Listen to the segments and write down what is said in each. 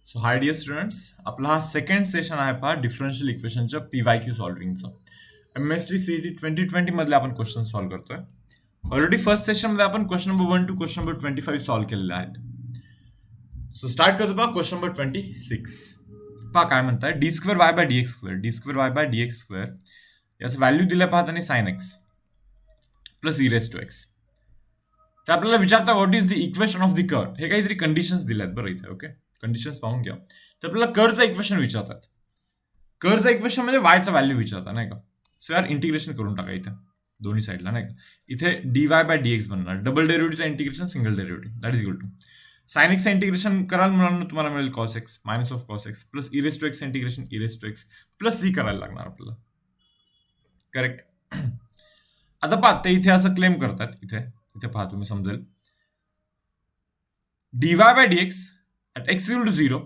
So hi dear students, आपला हा second session आहे पहा डिफरन्शियल इक्वेशनच्या पीवायक्यू सॉल्विंगचं. एमएसटी सीईटी 2020 मधले आपण क्वेश्चन सॉल्व्ह करतोय. ऑलरेडी फर्स्ट सेशन मध्ये आपण question number 1 to question number 25 solve केलेले आहेत. सो स्टार्ट करतो पहा क्वेश्चन नंबर 26. पहा काय म्हणताय, d square Y by d x square, d square Y by d x square याचं व्हॅल्यू दिलं पाहत आणि sine x plus e raise to x. तर आपल्याला विचारता what is the equation of the curve. हे काहीतरी कंडिशन्स दिल्यात बरं इथे. ओके, कंडिशन्स पाहून घ्या. तर आपल्याला कर्वचं इक्वेशन विचारतात. कर्वचं इक्वेशन म्हणजे वायचा व्हॅल्यू विचारतात नाही का. सो यार इंटिग्रेशन करून टाका इथे दोन्ही साईडला नाही का. इथे d y by d x बनणार, डबल डेरिव्हेटिव्हचं integration, single derivative that is equal to sine एक्सचं इंटिग्रेशन कराल म्हणून तुम्हाला मिळेल cos x minus of cos x plus e raise to x integration e raise to x plus c करायला लागणार आपल्याला. करेक्ट. आता पहा ते इथे असं क्लेम करतात, इथे इथे पहा तुम्ही समजेल. dy by dx at x equal to 0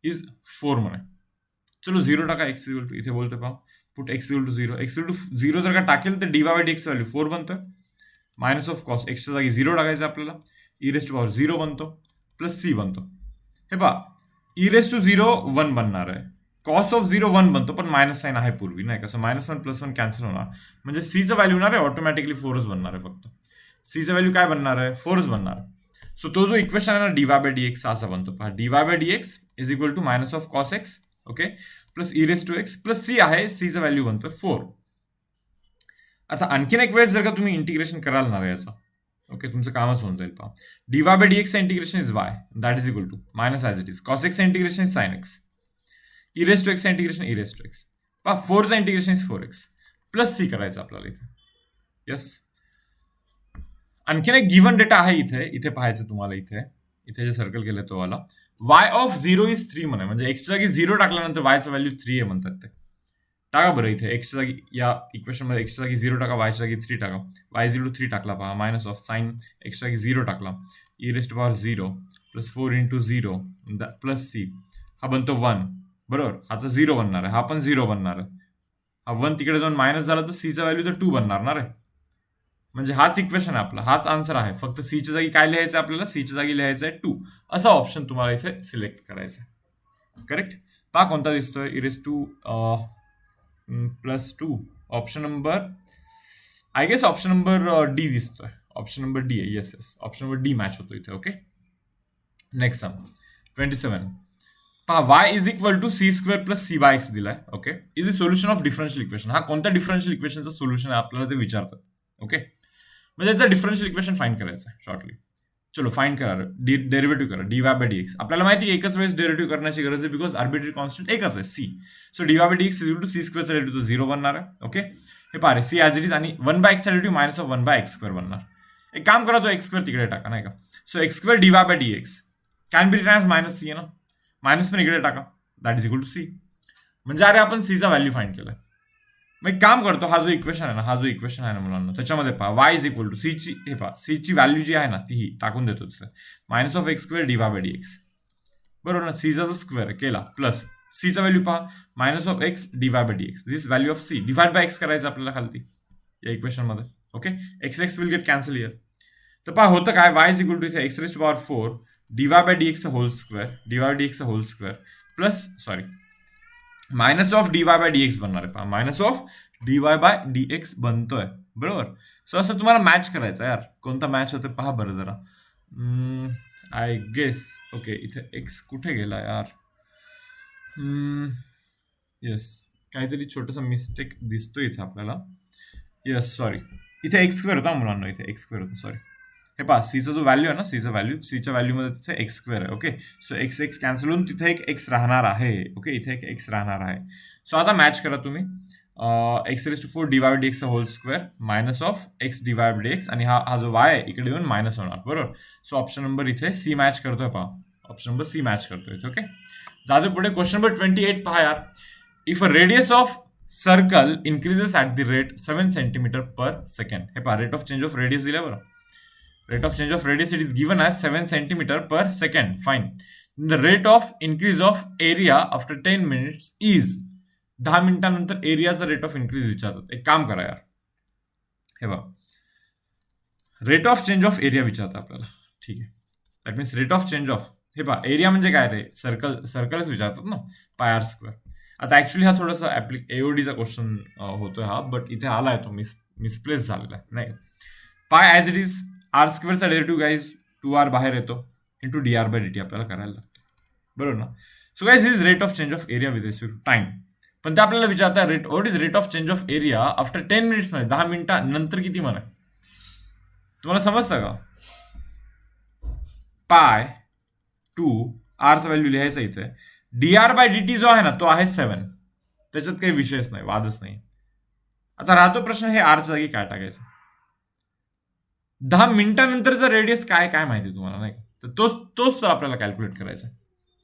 is 4 म्हणे. चलो 0 टाका, x equal to इथे बोलतोय पहा put x equal to 0, x equal to 0 जर का टाकेल तर dy बाय dx व्हॅल्यू 4 बनतोय, मायनस ऑफ कॉस एक्सच्या जागी 0 टाकायचं आपल्याला, ई रेस टू पॉवर 0 बनतो प्लस सी बनतो. हे पहा ई रेस टू 0 1 बनणार आहे, कॉस ऑफ 0 1 बनतो पण मायनस साइन आहे पूर्वी नाही कसं, मायनस 1 प्लस 1 कॅन्सल होणार म्हणजे सीचं व्हॅल्यू होणार आहे ऑटोमॅटिकली 4च बनणार आहे. फक्त सीचं व्हॅल्यू काय बनणार आहे, 4च बनणार आहे. सो तो जो इक्वेशन आहे ना d y by d x असा बनतो पहा, d y by d x is equal to minus of cos x okay plus e raise to x plus c आहे, सीचं व्हॅल्यू बनतोय 4. आता आणखीन एक वेळेस जर का तुम्ही इंटिग्रेशन कराल ना याचा, ओके तुमचं कामच होऊन जाईल पहा. D y by d x integration is y that is equal to minus as it is cos x integration is sine x, e raise to x integration e raise to x पहा 4चं integration is 4x plus c करायचं आपल्याला इथे. Yes, आणखीन एक given data आहे इथे, इथे पाहायचं तुम्हाला, इथे इथे जे सर्कल केलं तो वाला वाय ऑफ 0 इज 3 म्हणे, म्हणजे एक्सच्या जागी 0 टाकल्यानंतर वायचं व्हॅल्यू 3 आहे म्हणतात ते. टाका बरं इथे एक्सच्या जागी, या इक्वेशन मध्ये एक्सच्या जागी 0 टाका, वायच्या जागी 3 टाका, वाय 0 3 टाकला पहा, मायनस ऑफ साइन एक्सच्या जागी 0 टाकला, e raise to power 0 plus 4 into 0 plus c, हा बनतो 1 बरोबर. हा तर 0 बनणार आहे, हा पण 0 बनणार आहे, हा 1 तिकडे जाऊन मायनस झाला तर सीचा व्हॅल्यू तर 2 बनणार आहे. म्हणजे हाच इक्वेशन आहे आपला, हाच आन्सर आहे. फक्त सीच्या जागी काय लिहायचं आपल्याला, सीच्या जागी लिहायचं आहे 2, असा ऑप्शन तुम्हाला इथे सिलेक्ट करायचा आहे. करेक्ट. पहा कोणता दिसतोय, e raise to plus 2, option number I guess option number D दिसतोय, ऑप्शन नंबर डी आहे. Yes yes, option number d match होतो इथे. Okay, next sum 27. पहा y is equal to c square plus c by x दिलाय. Okay, is the solution of differential equation. हा कोणत्या differential इक्वेशनचं solution आहे आपल्याला ते विचारतात. ओके, म्हणजे याचं डिफरन्शियल इक्वेशन फाइंड करायचं आहे शॉर्टली. चलो फाइंड करा, डेरिव्हेटिव्ह करा D y by d x. आपल्याला माहिती आहे एकच वेळेस डेरिव्हेटिव्ह करण्याची गरज आहे, बिकॉज आर्बिट्ररी कॉन्स्टंट एकच आहे c. So d y by d x is equal to c स्क्वेअरचा डेरिव्हेटिव्ह 0 बनणार आहे. ओके, हे पहा सी ॲज इट इज, आणि 1 बाय एक्सचा derivative minus of 1 by x square बनणार. एक काम करा, तो एक्स स्क्वेअर तिकडे टाका नाही का. So x square d y by d x can be written as minus c आहे ना, मायनस पण इकडे टाका, that is equal to c. म्हणजे अरे आपण सीचा व्हॅल्यू फाइंड केलाय. मग एक काम करतो, हा जो इक्वेशन आहे ना, हा जो इक्वेशन आहे ना मुलांना, त्याच्यामध्ये पहा वाय इज इक्वल टू सीची, हे पहा सीची व्हॅल्यू जी आहे ना ती टाकून देतो तिथे, minus of x square d y by d x बरोबर ना. सीचा जो स्क्वेअर केला प्लस सीचा व्हॅल्यू पहा minus of x d y by d x, this value of c divide by x करायचं आपल्याला खालती या इक्वेशन मध्ये. Okay, x x will get cancel here. तर पहा होतं काय, वाय इज इक्वल टू इथे x raise to power 4 d y by d x whole square, d y d x whole square plus sorry minus of d y by d x बनणार आहे पहा, minus of d y by d x बनतोय बरोबर. सो असं तुम्हाला match करायचं यार, कोणता मॅच होतं पहा बरं जरा. आय गेस ओके, इथे एक्स कुठे गेला यार. येस, काहीतरी छोटंसं मिस्टेक दिसतोय इथे आपल्याला. येस सॉरी, इथे एक्स स्क्वेअर होता मुलांना, इथे एक्स स्क्वेअर होता सॉरी. हे पहा सीचा जो व्हॅल्यू आहे ना, सीचा व्हॅल्यू, सीच्या व्हॅल्यूमध्ये तिथे एक्स स्क्वेअर आहे. Okay, so x x cancel होऊन तिथे एक एक्स राहणार आहे. ओके, इथे एक एक्स राहणार आहे. सो आता मॅच करा तुम्ही, x raise to 4 d y d x whole square minus of x d y d x, आणि हा जो वाय आहे इकडे येऊन मायनस होणार बरोबर. सो ऑप्शन नंबर इथे सी मॅच करतोय पहा, ऑप्शन नंबर सी मॅच करतोय इथे. ओके, जातो पुढे क्वेश्चन नंबर 28 पहा यार. If a radius of circle increases at the rate 7 centimetre per second. हे पहा rate of change of radius दिल्या बरं, rate of change of radius it is given as 7 centimeter per second. Fine. The rate of increase of area after 10 minutes is 10 मिनिटांनंतर एरियाचा rate of increase विचारतात. एक काम करा यार, हे बघा rate of change of area विचारतात आपल्याला. ठीक आहे, that means rate of change of हे पहा, एरिया म्हणजे काय रे, सर्कलच विचारतात ना, पाय आर स्क्वेअर. आता ऍक्च्युली हा थोडासा एओडीचा क्वेश्चन होतोय हा, बट इथे आलाय तो मिसप्लेस झालेला आहे, नाही. Pi as it is, r स्क्वेअरचा डेरिव्हेटिव्ह गाईज 2r बाहेर येतो इंटू dr/dt आपल्याला करायला लागतो, बरोबर ना. So guys is rate of change of area with respect to time. पण ते आपल्याला विचारता what is rate of change of area after 10 minutes मध्ये, 10 मिनिटांनंतर किती म्हणा. तुम्हाला समजतं का? पाय 2rचं व्हॅल्यू लिहायचं इथे, dr/dt जो आहे ना तो आहे 7, त्याच्यात काही विषयच नाही, वादच नाही. आता राहतो प्रश्न, हे आरच्या जागी काय टाकायचं. 10 मिनिटांनंतरचा रेडियस काय माहिती तुम्हाला, नाही का? तर तोच तर आपल्याला कॅल्क्युलेट करायचा,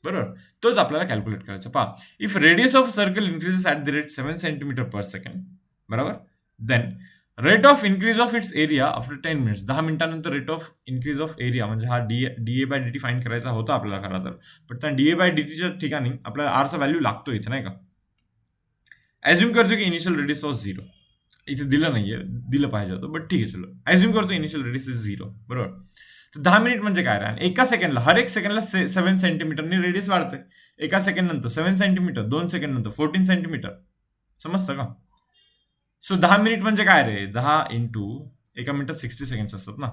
बरोबर. तोच आपल्याला कॅल्क्युलेट करायचा. पहा, if radius of circle increases at the rate 7 centimetre per second, बरोबर, then rate of increase of its area after 10 minutes, 10 मिनिटांनंतर rate of increase of area, म्हणजे हा dA/dt फाइंड करायचा होता आपल्याला खरं तर, पण त्या dA/dtच्या ठिकाणी आपल्याला आरचा व्हॅल्यू लागतो इथे, नाही का. ॲज्युम करतो की इनिशियल रेडियस वॉज 0, इथे दिलं नाहीये, दिलं पाहिजे होतं, बट ठीक आहे, चलो ॲज्युम करतो इनिशियल रेडियस इज 0, बरोबर. तर 10 मिनिट म्हणजे काय रे, एका सेकंडला, हर एक सेकंडला 7 सेंटीमीटरनी रेडियस वाढते. एका सेकंड नंतर 7 सेंटीमीटर, 2 सेकंड नंतर 14 सेंटीमीटर, समजतं का. सो 10 मिनिट म्हणजे काय रे, 10 इंटू एका मिनिटात 60 सेकंड्स असतात ना.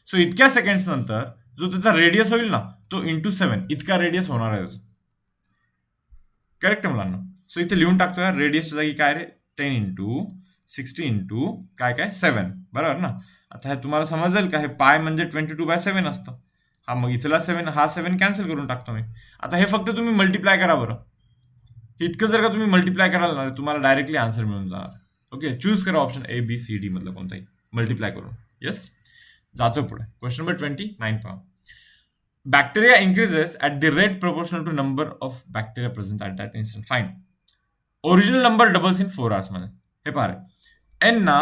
सो इतक्या सेकंड्स नंतर जो त्याचा रेडियस होईल ना, तो इंटू 7 इतका रेडियस होणार आहे त्याचा. करेक्ट मुलांना. सो इथे लिहून टाकतोय, रेडियसच्या जागी काय रे, 10 इंटू 60 इंटू काय 7, बरोबर ना. आता हे तुम्हाला समजेल का, हे पाय म्हणजे 22/7 असतं. हा, मग इथला 7, हा 7 कॅन्सल करून टाकतो मी. आता हे फक्त तुम्ही मल्टिप्लाय करा बरं. इतकं जर का तुम्ही मल्टिप्लाय कराल ना, तुम्हाला डायरेक्टली आन्सर मिळून जाणार. ओके, चूज करा ऑप्शन ABCD मधलं कोणताही, मल्टिप्लाय करून. येस, जातो पुढे. क्वेश्चन नंबर 29 पहा. Bacteria increases at the rate proportional to number of bacteria present at that instant. Fine original number doubles in 4 hours मध्ये. हे पहा रे, एन ना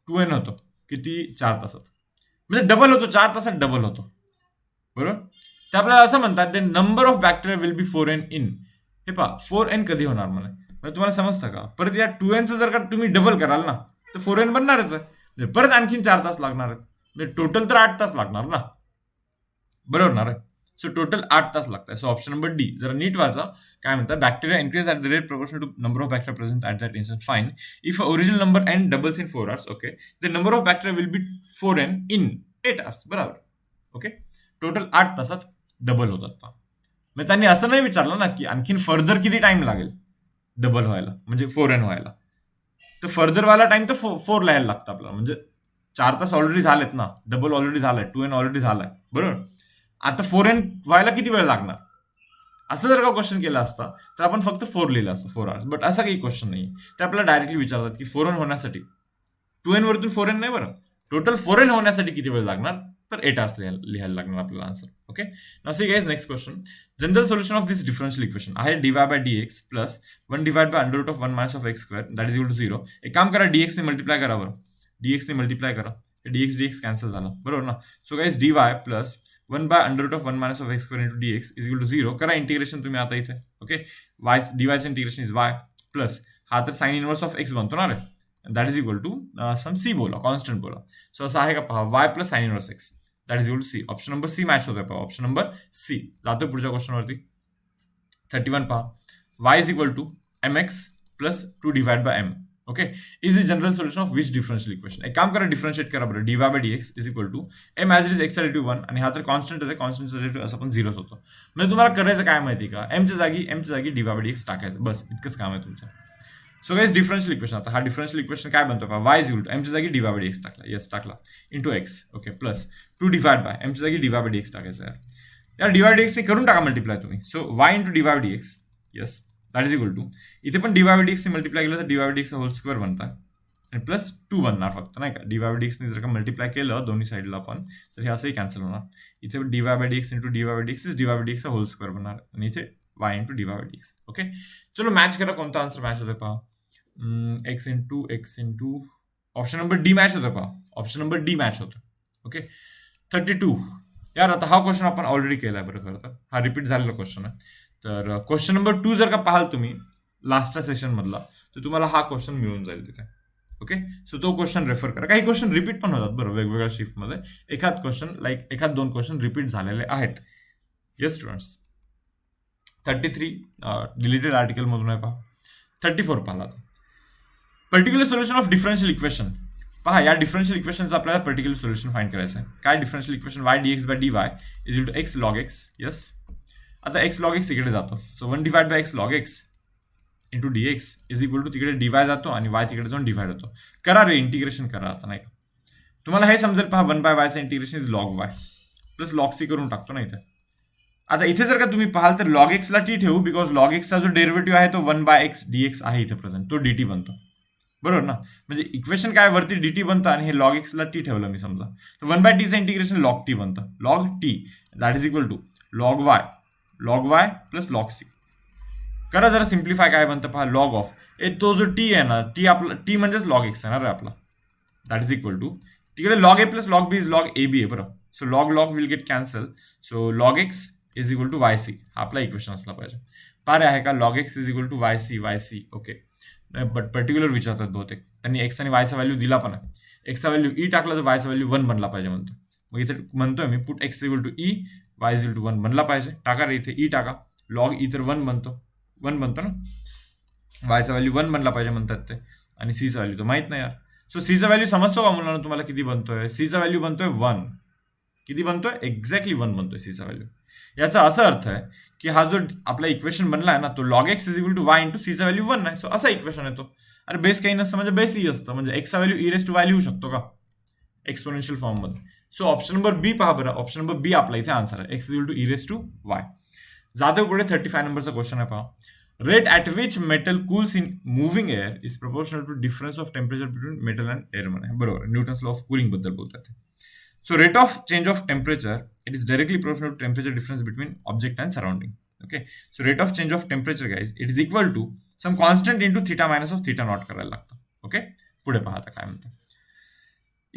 2n होतो, किती, 4 तासात, म्हणजे डबल होतो, 4 तासात डबल होतो, बरोबर. ते आपल्याला असं म्हणतात, the number of bacteria will be 4n in. हे पहा, 4n कधी होणार मला, म्हणजे तुम्हाला समजतं का. परत या 2nचं जर का तुम्ही डबल कराल ना, तर 4n बनणारच आहे, म्हणजे परत आणखीन 4 तास लागणार आहेत, म्हणजे टोटल तर 8 तास लागणार ना, बरोबर ना रे. सो टोटल 8 तास लागतात. सो ऑप्शन नंबर डी, जरा नीट वाचा, काय म्हणतात, bacteria increase at the rate proportional to number of bacteria present at that instant. Fine if original number n doubles in 4 hours, okay, the number of bacteria will be 4n in 8 hours, बरोबर. Okay, total 8 तासात double होतात. मग त्यांनी असं नाही विचारलं ना की आणखीन फर्दर किती टाइम लागेल डबल व्हायला, म्हणजे 4n व्हायला. तर फर्दर वाला टाइम तर 4 लिहायला लागतं आपल्याला, म्हणजे 4 तास ऑलरेडी झालेत ना, डबल ऑलरेडी झालाय, 2n ऑलरेडी झालाय, बरोबर. आता 4n व्हायला किती वेळ लागणार, असं जर का क्वेश्चन केला असता तर आपण फक्त 4 लिहिलं असतं, 4 hours. बट असा काही क्वेश्चन नाही, ते आपल्याला डायरेक्टली विचारतात की 4n होण्यासाठी 2n वरतून 4n नाही, बरं, टोटल 4n होण्यासाठी किती वेळ लागणार, तर 8 hours लिहायला लागणार आपल्याला answer. Okay, now see guys, next question. General solution of this differential equation आहे dy/dx plus 1 divide by under root of 1 minus of x square that is equal to 0. एक काम करा, dx ने मल्टिप्लाय करा बरं, dx ने multiply करा, dx cancel झाला, बरोबर ना. So guys, dy plus 1 by under root of 1 minus of x square into dx is equal to 0. करा इंटिग्रेशन तुम्ही आता इथे. ओके, dyचं इंटिग्रेशन इज y प्लस हा तर साइन इनवर्स ऑफ x बनतो ना रे, that is equal to some c बोला, कॉन्स्टंट बोला. सो असं आहे का, पहा, y प्लस sine inverse x that is equal to c. Option number C match होतोय, पहा, ऑप्शन नंबर सी. जातो पुढच्या क्वेश्चन वरती. 31 पहा, y is equal to mx plus 2 divide by m. Okay, is the general solution of which differential equation. एक काम करा, differentiate करा बरं, dy/dx is equal to m as it is x derivative 1 आणि हा तर कॉन्स्टंट आहे, कॉन्स्टंटचा डेरिव्हेटिव्ह असं पण 0 होतो. म्हणजे तुम्हाला करायचं काय माहिती का, m च्या जागी dy/dx टाकायचं, बस इतकंच काम आहे तुमचं. सो गाइस, डिफरन्शियल इक्वेशन, आता हा डिफरन्शियल इक्वेशन काय बनतो, y is equal to m च्या जागी dy/dx टाकला, येस टाकला, into x. Okay, plus 2 divide by m च्या जागी dy/dx टाकायचं यार dy/dx ने करून टाका मल्टिप्लाय तुम्ही. So y into dy/dx, yes, that is equal to, इथे पण dy/dx ने मल्टिप्लाय केलं तर dy/dx होल स्क्वेअर बनतात आणि प्लस 2 बनणार फक्त, नाही का. dy/dx ने जर का मल्टिप्लाय केलं दोन्ही साईडला पण, तर हे असंही कॅन्सल होणार. इथे dy/dx into dy/dx is dy/dx hole square बनणार आणि इथे y इंटू dy/dx. ओके, चलो मॅच करा, कोणता आन्सर मॅच होतोय पहा. x into option number d match होतं, पहा, ऑप्शन नंबर डी मॅच होतं. ओके, 32 यार, आता हा क्वेश्चन आपण ऑलरेडी केलाय बरं, खरं तर हा रिपीट झालेला क्वेश्चन आहे. तर क्वेश्चन नंबर 2 जर का पाहाल तुम्ही लास्टच्या सेशन मधला, तर तुम्हाला हा क्वेश्चन मिळून जाईल तिथे. ओके, सो तो क्वेश्चन रेफर करा. काही क्वेश्चन रिपीट पण होतात बरं वेगवेगळ्या शिफ्टमध्ये, एखाद 2 क्वेश्चन रिपीट झालेले आहेत, येस स्टुडंट्स. 33 डिलीटेड आर्टिकल मधून आहे पहा. 34 पाहिला. Particular solution of differential equation. पहा, या डिफरन्शियल इक्वेशनचं आपल्याला पर्टिक्युलर सोल्युशन फाइंड करायचं आहे. काय differential equation? y dx by dy is equal to x log x. Yes. आता x log x इकडे जातो, so 1 divide by x log x into dx is equal to तिकडे dy जातो आणि y तिकडे जाऊन डिवाइड होतो. करा रे, इंटिग्रेशन करा आता, नाही का? तुम्हाला हे समजेल पहा, 1 बाय y चं integration is log y plus log c करून टाकतो ना इथे. आता इथे जर का तुम्ही पाहाल तर log x ला t ठेवू, बिकॉज log x चा जो डेरिव्हेटिव्ह आहे तो 1 बाय x dx आहे इथे प्रेझेंट, तो dt बनतो. बरोबर ना? म्हणजे इक्वेशन काय, वरती dt बनतं आणि हे log x ला t ठेवलं मी समजा, तर 1 बाय t चं इंटिग्रेशन log t बनतं. log t that is equal to log y plus log c. करा जरा सिम्प्लिफाय, काय बनतं पहा, log ऑफ तो जो t आहे ना, t आपला t म्हणजेच log x आहे ना रे आपला, दॅट इज इक्वल टू तिकडे log a plus log b is log ab आहे. बरोबर. So log will get cancel, so log x is equal to yc. हा आपला इक्वेशन असला पाहिजे. पारे आहे का? log x is equal to yc. Okay. But particular विचारतात बहुतेक, त्यांनी x आणि y चा व्हॅल्यू दिला पण आहे. x चा व्हॅल्यू e टाकला तर y चा व्हॅल्यू 1 बनला पाहिजे म्हणतो. मग इथे म्हणतोय मी, put x equal to e, y is equal to 1 बनला पाहिजे. टाका रे इथे e टाका. log e तर 1 बनतो ना, y चा व्हॅल्यू 1 बनला पाहिजे म्हणतात ते, आणि c चा व्हॅल्यू तर माहित नाही यार. सो c चा व्हॅल्यू समजतो का मुलांना तुम्हाला किती बनतोय? c चा व्हॅल्यू बनतोय 1. किती बनतोय? एक्झॅक्टली 1 बनतोय c चा व्हॅल्यू. याचा असा अर्थ आहे की हा जो आपला इक्वेशन बनला आहे ना, तो log x is equal to y into c चा व्हॅल्यू 1 आहे. सो असा इक्वेशन येतो. अरे बेस काही नसतं म्हणजे बेस ई असतं, म्हणजे x चा value e raise to y लिहू शकतो का एक्सपोनेन्शियल फॉर्म मध्ये. सो ऑप्शन नंबर बी पहा बरं, ऑप्शन नंबर बी आपला इथे आन्सर आहे, x is equal to e raise to y. जाते पुढे 35 नंबरचा क्वेश्चन आहे पहा. Rate at which metal cools in moving air is proportional to difference of temperature between metal and air म्हणे. बरोबर, न्यूटन्स लॉ ऑफ कूलिंग बद्दल बोलतात. So rate of change of temperature, it is directly proportional to temperature difference between object and surrounding. Okay. So rate of change of temperature, guys, it is equal to some constant into theta minus of theta naught करायला लागतं. Okay. पुढे पहा आता काय म्हणतं.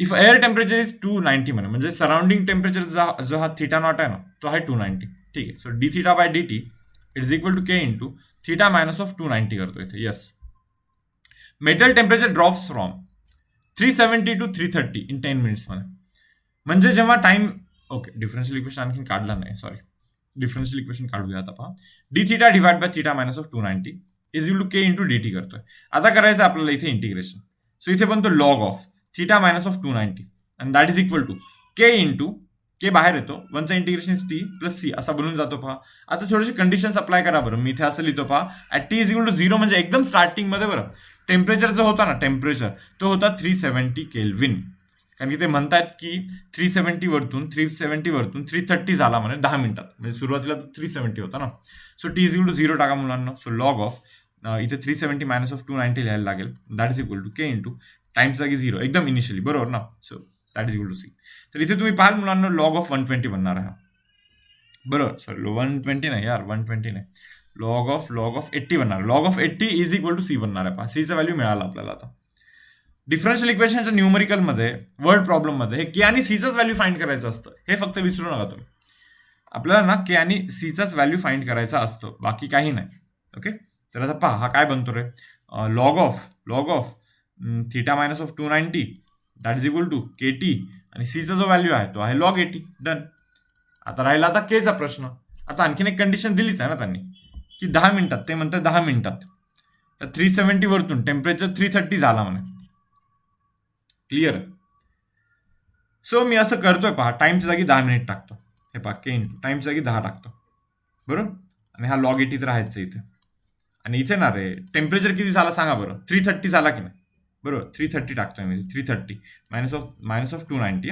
If air temperature is 290 म्हणजे surrounding temperature जो हा थीटा नॉट आहे ना, तो आहे 290. ठीक आहे. So d theta by D t it is equal to K into theta minus of 290 करतो इथे. Yes. Metal temperature drops from 370 to 330 in 10 minutes मध्ये. म्हणजे जेव्हा टाइम, ओके, डिफरन्शियल इक्वेशन आणखी काढला नाही, सॉरी, डिफरन्शियल इक्वेशन काढूया आता पहा. D theta divide by theta minus of 290 is equal to K into D T करतोय. आता करायचं आपल्याला इथे इंटिग्रेशन. सो इथे बनतो log of theta minus of 290 आणि that is equal to K into K बाहेर येतो, 1चा इंटिग्रेशन टी प्लस सी असा बनून जातो पहा. आता थोडेसे कंडिशन्स अप्लाय करा बरं. मी इथे असं लिहितो पहा, at t is equal to 0 म्हणजे एकदम स्टार्टिंग मध्ये. बरं, टेम्परेचर जो होता ना, टेम्परेचर तो होता 370 केल्विन. कारण की ते म्हणतात की 370 वरतून 330 झाला म्हणे 10 मिनिटात. म्हणजे सुरुवातीला तर 370 होता ना. So t is equal to 0 टाका मुलांना. सो लॉग ऑफ इथे 370 मायनस ऑफ 290 लिहायला लागेल. That is equal to K into times जागी 0 एकदम इनिशियली. बरोबर ना. So that is equal to c. तर इथे तुम्ही पाहाल मुलांना लॉग ऑफ 120 बनणार आहे. बरोबर, सॉरी 120 नाही यार, 120 नाही, लॉग ऑफ 80 बनणार. Log of 80 is equal to c बनणार आहे. पहा, सीचा व्हॅल्यू मिळाला आपल्याला. आता डिफरन्शियल इक्वेशनच्या न्यूमरिकल मध्ये, वर्ड प्रॉब्लेम मध्ये हे के आणि सीचाच व्हॅल्यू फाइंड करायचं असतं. हे फक्त विसरू नका तुम्ही. आपल्याला ना के आणि सीचाच व्हॅल्यू फाइंड करायचा असतो, बाकी काही नाही. ओके. तर आता पहा हा काय बनतो रे, log of theta minus of 290 that is equal to K T आणि सीचा जो व्हॅल्यू आहे तो आहे लॉग 80. डन. आता राहिला आता केचा प्रश्न. आता आणखीन एक कंडिशन दिलीच आहे ना त्यांनी की 10 मिनिटात, ते म्हणतात 10 मिनिटात 370 वरतून टेम्परेचर 330 झाला म्हणे. क्लिअर. सो मी असं करतोय पहा, टाइमच्या जागी 10 मिनिट टाकतो. हे पहा, के इंटू टाइमच्या जागी 10 टाकतो. बरोबर. आणि हा लॉग 80 तर राहायचं इथे. आणि इथे ना रे टेम्परेचर किती झाला सांगा बरं, 330 झाला की नाही. बरोबर, 330 टाकतोय मी. 330 मायनस ऑफ 290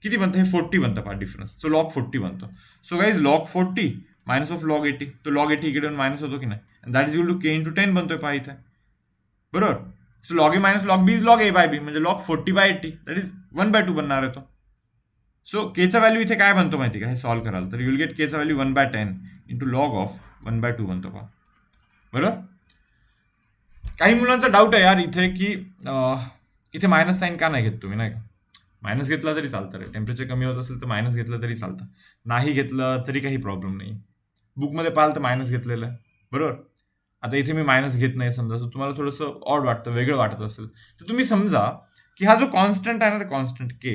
किती बनतं, हे 40 बनतं पहा डिफरन्स. सो लॉग 40 बनतो. So guys log 40 minus of log 80, तो लॉग 80 इकडे मायनस होतो की नाही. That is equal to K into 10 बनतोय पहा इथे. बरोबर. So log A minus log B is log A by बी, म्हणजे लॉग 40/80 दॅट इज 1/2 बनणार आहे तो. सो केचा व्हॅल्यू इथे काय बनतो माहिती का, हे सॉल्व्ह कराल तर युल गेट केचा व्हॅल्यू 1/10 इंटू लॉग ऑफ 1/2 बनतो पहा. बरोबर. काही मुलांचा डाऊट आहे यार इथे की इथे मायनस साईन का नाही घेत तुम्ही, नाही का. मायनस घेतला तरी चालतं रे, टेम्परेचर कमी होत असेल तर मायनस घेतलं तरी चालतं, नाही घेतलं तरी काही प्रॉब्लेम नाही. बुकमध्ये पाहाल तर मायनस घेतलेलं आहे. बरोबर. आता इथे मी मायनस घेत नाही समजा, तर तुम्हाला थोडंसं ऑड वाटतं, वेगळं वाटत असेल तर तुम्ही समजा की हा जो कॉन्स्टंट आहे ना, कॉन्स्टंट के,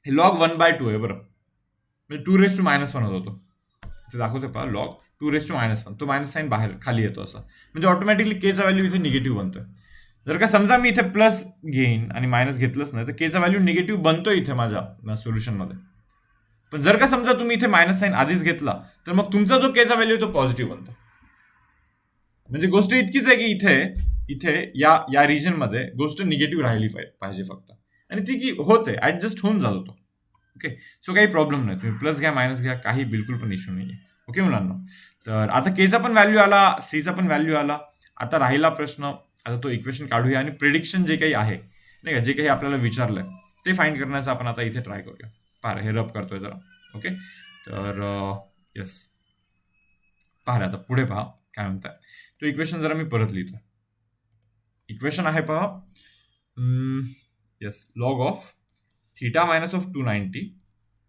हे लॉग 1/2 आहे. बरं, म्हणजे 2⁻⁻1 होतो तो. इथे दाखवतो पहा लॉग 2⁻⁻1. तो मायनस साईन बाहेर खाली येतो असं. म्हणजे ऑटोमॅटिकली केचा व्हॅल्यू इथे निगेटिव्ह बनतोय. जर का समजा मी इथे प्लस घेईन आणि मायनस घेतलंच नाही तर केचा व्हॅल्यू निगेटिव्ह बनतो इथे माझ्या सोल्युशनमध्ये. पण जर का समजा तुम्ही इथे मायनस साईन आधीच घेतला तर मग तुमचा जो केचा व्हॅल्यू तो पॉझिटिव्ह बनतो. म्हणजे गोष्ट इतकीच आहे की इथे या रिजनमध्ये गोष्ट निगेटिव्ह राहिली पाहिजे फक्त. आणि ती की होते ऍडजस्ट होऊन जातो तो. ओके, सो काही प्रॉब्लेम नाही. तुम्ही प्लस घ्या मायनस घ्या, काही बिलकुल पण इश्यू नाही आहे. ओके मुलांना, तर आता केचा पण व्हॅल्यू आला, सीचा पण व्हॅल्यू आला. आता राहिला प्रश्न, आता तो इक्वेशन काढूया आणि प्रिडिक्शन जे काही आहे नाही का, जे काही आपल्याला विचारलंय ते फाइंड करण्याचा आपण आता इथे ट्राय करूया. पहा हे रब करतोय जरा. ओके, तर येस पहा आता पुढे पहा काय म्हणताय. तो इक्वेशन जरा मी परत लिहितो. इक्वेशन आहे पहा, yes, log of theta minus of 290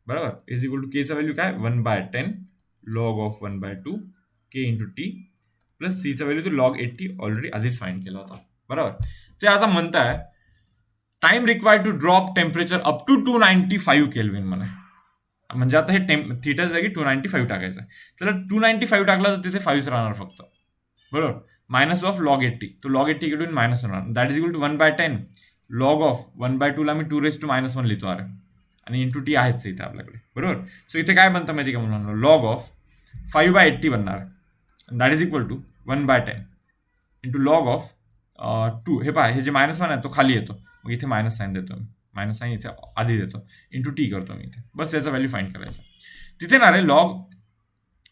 बरोबर इज इक्वल टू केचा व्हॅल्यू काय 1/10 log of 1/2 k into t plus सीचा व्हॅल्यू तो लॉग 80 ऑलरेडी आधीच फाइंड केला होता बरोबर. ते आता म्हणताय time required to drop temperature up to 295 kelvin म्हणे. म्हणजे आता हे थीटा जागी 295 टाकायचं आहे. तर 295 टाकला तर तिथे 5 राहणार फक्त बरोबर. मायनस ऑफ लॉग 80, तो लॉग 80 कडून मायनस होणार. That is equal to 1/10 log of 1/2 ला मी 2⁻⁻1 लिहितो अरे, आणि इंटू टी आहेच इथे आपल्याकडे बरोबर. सो इथे काय बनतं माहिती का मुलांना, लॉग ऑफ 5/80 बनणार. That is equal to 1/10 into log of 2. हे पहा हे जे -1 आहे तो खाली येतो, मग इथे मायनस साईन देतो मी, मायनस साईन इथे आधी देतो, इंटू टी करतो मी इथे. बस याचा व्हॅल्यू फाइंड करायचा. तिथे ना रे लॉग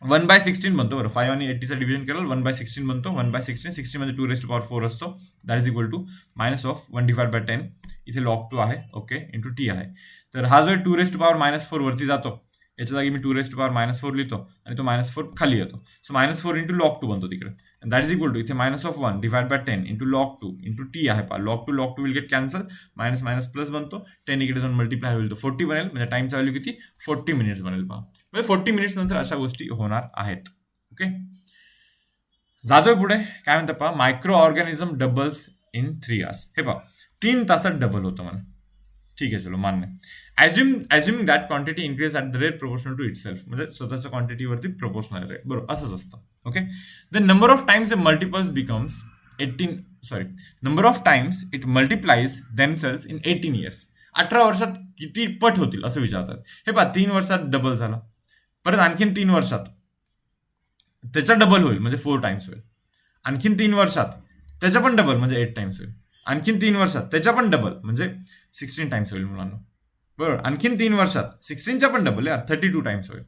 1/16 बनतो बरं. 5 आणि 80चा डिव्हिजन केलं 1/16 बनतो. 1/16 60 मध्ये 2⁻⁴ असतो. That is equal to minus of 1/10 इथे लॉग 2 आहे ओके इंटू टी आहे. तर हा जो 2⁻⁻4 वरती जातो, याच्या जागी मी 2⁻⁻4 लिहितो आणि तो -4 खाली येतो. सो -4 इंटू लॉग 2 बनतो तिकडे. दॅट इज इक्वल टू इथे minus of 1/10 into log 2 into t आहे पहा. Log 2 will get cancel, minus minus plus बनतो, 10 इकडे जाऊन मल्टिप्लाय होईल तर 40 बनेल. म्हणजे टाइमचा व्हॅल्यू किती 40 मिनिट्स बनेल पहा. म्हणजे 40 मिनिट्स नंतर अशा गोष्टी होणार आहेत. ओके, जातोय पुढे काय म्हणतात पहा, micro organism doubles in 3 hours. हे पहा 3 तासात डबल होतं म्हणा. ठीक आहे चलो मान्य. Assuming that quantity increase at the rate proportional to itself. म्हणजे स्वतःच्या क्वांटिटीवरती प्रोपोर्शनल आहे बरोबर, असंच असतं. Okay, the number of times the multiples becomes 18 number of times it multiplies themselves in 18 years. 18 वर्षात किती पट होतील असं विचारतात. हे पहा 3 वर्षात डबल झाला, परत आणखीन 3 वर्षात त्याचा डबल होईल म्हणजे 4 times होईल. आणखीन 3 वर्षात त्याचा पण डबल म्हणजे 8 times होईल. आणखीन 3 वर्षात त्याच्या पण डबल म्हणजे 16 times होईल मुलांना बरोबर. आणखीन 3 वर्षात 16च्या पण डबल यार 32 times होईल.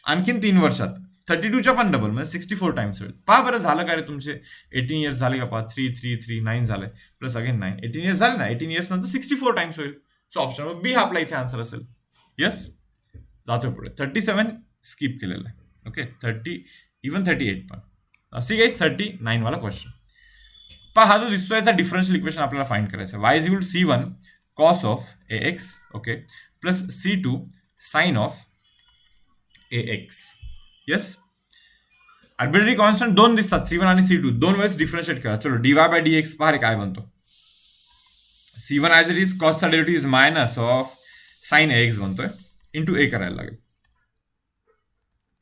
आणखीन 3 वर्षात 32च्या पण डबल म्हणजे 64 times होईल. पहा बरं झालं काय रे तुमचे 18 years झाले का पहा. 3 3 3 9 झाले प्लस अगेन 9 18 years झाले ना. 18 years नंतर 64 times होईल. सो ऑप्शन बी हा आपला इथे आन्सर असेल. येस, जातोय पुढे. 37 स्किप केलेलं आहे. ओके, 30 इव्हन 38 पण. सी गाईज 39 वाला क्वेश्चन पहा. हा जो दिसतोय याचा डिफरन्शियल इक्वेशन आपल्याला फाइंड करायचं. y is equal to C1 cos of ax okay plus C2 sine of ax. Yes, arbitrary constant दोन दिसतात C1 आणि C2, दोन वेळेस डिफरन्शिएट करा. चलो dy/dx पहा रे काय बनतो. C1 ॲज इट इज कॉसचा derivative is minus of sine ax बनतोय इंटू a करायला लागेल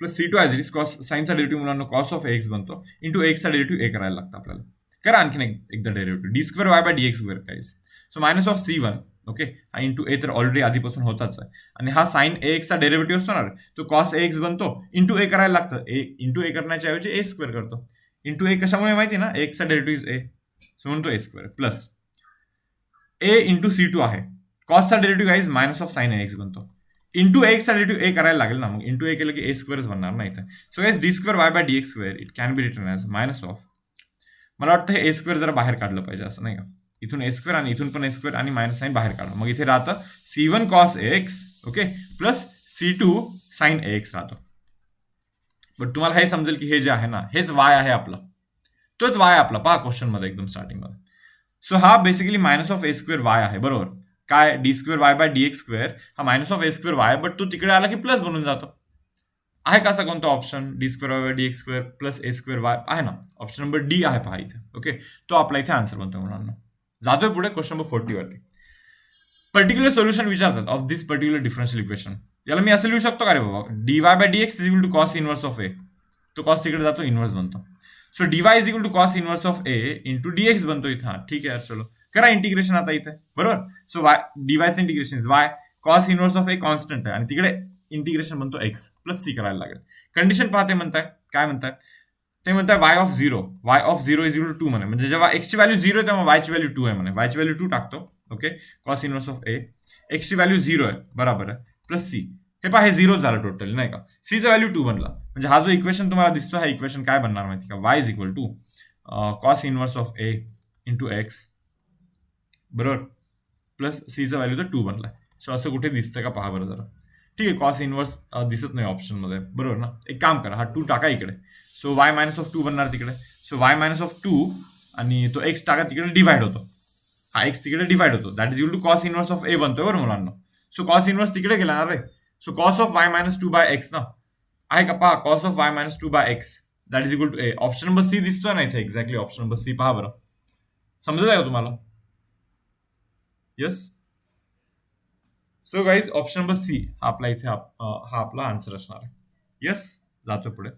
plus C2 as it is cos साइनचा डेरिव्हेटिव्ह मुलांना कॉस ऑफ ax बनतो इंटू एक्सचा डेरिव्हेटिव्ह a करायला लागतं आपल्याला. करा आणखीन एकदा derivative d2y/dx guys. So minus of C1 okay हा इंटू ए तर ऑलरेडी आधीपासून होताच आहे, आणि हा साइन ax डेरिव्हेटिव्ह असतो ना तो कॉस ax बनतो इंटू ए करायला लागतं. इंटू ए करण्याच्या ऐवजी ए स्क्वेअर करतो. इंटू ए कशामुळे माहिती ना, एक्सचा डेरिव्हेटिव्ह इज ए, सो म्हणतो A square plus A into C2 आहे. कॉसचा derivative guys minus of sine ax बनतो इंटू एक्सचा डेरिव्हेटिव्ह ए करायला लागेल ना, मग इंटू ए केलं की ए स्क्वेअरच बनणार ना इथे. So guys d2y/dx it can be written as minus of, मला वाटतं हे ए स्क्वेअर जरा बाहेर काढलं पाहिजे असं नाही का. इथून ए स्क्वेअर आणि इथून पण ए स्क्वेअर आणि मायनस साइन बाहेर काढा, मग इथे राहतं C1 cos ax okay plus C2 sin ax राहतो. बट तुम्हाला हे समजेल की हे जे आहे ना हेच y आहे आपलं, तोच y आपला पहा क्वेश्चन मध्ये एकदम स्टार्टिंग मध्ये. सो हा basically minus of a square y आहे बरोबर. काय d2y/dx हा minus of a square y, but तो तिकडे आला की प्लस बनून जातो. आहे का असा कोणता ऑप्शन d2y/dx प्लस ए स्क्वेअर y आहे ना, ऑप्शन नंबर डी आहे पहा इथे. ओके, तो आपला इथे आन्सर बनतो मुलांना. जातोय पुढे क्वेश्चन नंबर 40 वरती. पर्टिक्युलर सोल्युशन विचारतात of this particular differential equation. याला मी असं लिहू शकतो का रे बाबा, dy by dx is equal to cos inverse of A. तो कॉस तिकडे जातो, इनवर्स बनतो. So dy is equal to cos inverse of A into dx बनतो इथं. हा ठीक आहे यार, चलो करा इंटिग्रेशन आता इथे, बरोबर. सो वाय डीवायचं integration Y cos inverse of A constant आहे आणि तिकडे इंटिग्रेशन बनतो एक्स प्लस सी करायला लागेल. कंडिशन पाहते म्हणताय, काय म्हणताय ते म्हणताय y of zero is equal to 2 म्हणे. म्हणजे जेव्हा एक्सची व्हॅल्यू 0 आहे तेव्हा वायची व्हॅल्यू 2 आहे म्हणे. वायची व्हॅल्यू 2 टाकतो. Okay, cos inverse of A, एक्सची व्हॅल्यू 0 आहे बरोबर आहे, प्लस सी. हे पहा, हे 0 झालं टोटल नाही का. सीचा व्हॅल्यू 2 बनला. म्हणजे हा जो इक्वेशन तुम्हाला दिसतो, हा इक्वेशन काय बनणार माहिती का, y is equal to cos inverse of A into x बरोबर, प्लस सीचा व्हॅल्यू तर 2 बनलाय. सो असं कुठे दिसतं का, पहा बरं जरा. ठीक आहे, कॉस इनवर्स दिसत नाही ऑप्शन मध्ये, बरोबर ना. एक काम करा, हा 2 टाका इकडे. सो वाय मायनस ऑफ 2 बनणार तिकडे. सो वाय मायनस ऑफ 2 आणि तो एक्स टाका तिकडे, डिवाइड होतो. हा एक्स तिकडे डिवाइड होतो. That is equal to cos inverse of A बनतोय बरं मुलांना. सो कॉस इनवर्स तिकडे गेला ना रे. So cos of Y minus 2 by X ना, आहे का, पहा cos of Y minus 2 by X that is equal to A. Option number C दिसतोय ना इथे, एक्झॅक्टली ऑप्शन नंबर सी. पहा बरं, समजत आहे का तुम्हाला. Yes. So guys option number C हा आपला इथे हा आपला आन्सर असणार आहे. येस, जातो पुढे.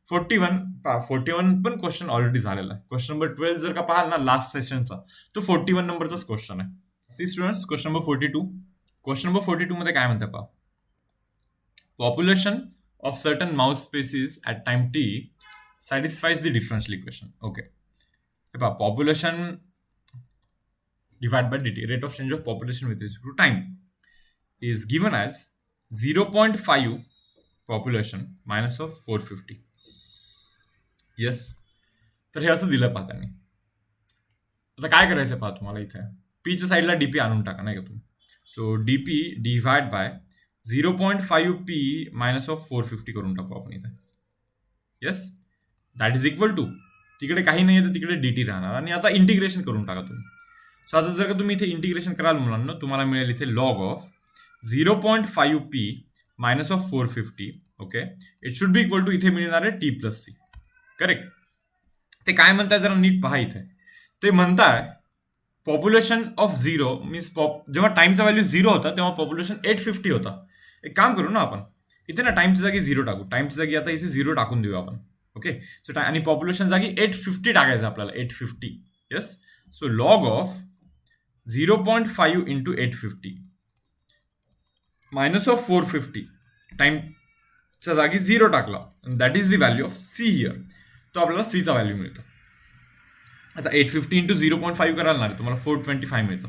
41 पण क्वेश्चन ऑलरेडी झालेला आहे. क्वेश्चन नंबर 12 जर का पाहाल ना लास्ट सेशनचा, तो 41 नंबरचाच क्वेश्चन आहे. See students, question number 42. Question number 42 मध्ये काय म्हणते पहा, population of certain mouse species at time t satisfies the differential equation. Okay, हे पहा, population divide by dt, rate of change of population with respect to time, is given as 0.5 population minus of 450. Yes, तर हे असं दिलं पहा त्यांनी. आता काय करायचं पहा तुम्हाला, इथे पीच्या साईडला डीपी आणून टाका नाही का तुम्ही. So d p divide by 0.5 P minus of 450 करून टाकू आपण इथे. Yes, that is equal to, तिकडे काही नाही आहे तर तिकडे डीटी राहणार. आणि आता इंटिग्रेशन करून टाका तुम्ही. सो आता जर का तुम्ही इथे इंटिग्रेशन कराल मुलांना, तुम्हाला मिळेल इथे log of 0.5 P minus of 450. Okay, it should be equal to, इथे मिळणार आहे टी प्लस सी. करेक्ट. ते काय म्हणताय जरा नीट पहा इथे. ते म्हणताय पॉप्युलेशन ऑफ 0 मीन्स जेव्हा टाइमचा व्हॅल्यू 0 होता तेव्हा पॉप्युलेशन 850 होता. एक काम करू ना आपण, इथे ना टाइमच्या जागी 0 टाकू. टाइमच्या जागी आता इथे 0 टाकून देऊ आपण. ओके, सो आणि पॉप्युलेशन जागी 850 टाकायचं आपल्याला, 850. Yes, so log of 0.5 into 850 minus of 450, टाइमच्या जागी 0 टाकला, that is the value of see here. तो आपल्याला सीचा व्हॅल्यू मिळतो. आता 850 इंटू 0.5 कराल ना तुम्हाला 425 मिळतं.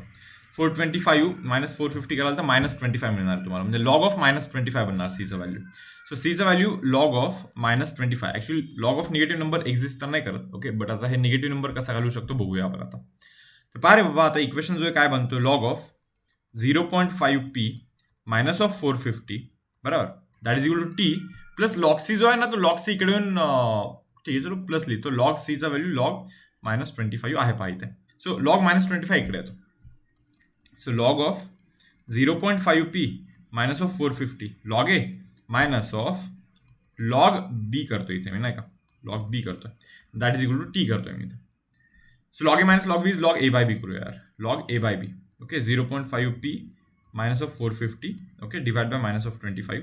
425 मायनस 450 कराल तर -25 मिळणार तुम्हाला. म्हणजे लॉग ऑफ -25 बनणार सीचं व्हॅल्यू. सो सीचं value log of -25. Actually log of negative number exist तर नाही करत. ओके, बट आता हे निगेटिव्ह नंबर कसा घालू शकतो बघूया आपण आता. तर पहा रे बाबा, आता इक्वेशन जो आहे काय बनतो, log of 0.5 P minus of 450 बरोबर, that is equal to t plus log c जो आहे ना, तो लॉग सी इकडे येऊन ठीक आहे, चलो प्लस लिहितो. लॉग सीचा व्हॅल्यू लॉग -25 आहे पहा इथे. सो लॉग -25 इकडे येतो. So log of 0.5 P minus of 450 log A minus of log B करतो इथे मी नाही का, लॉग बी करतोय, that is equal to T करतोय मी इथे. So log A minus log B is log A by B करूया यार, log A by B. Okay, 0.5 P minus of 450 okay divide by minus of 25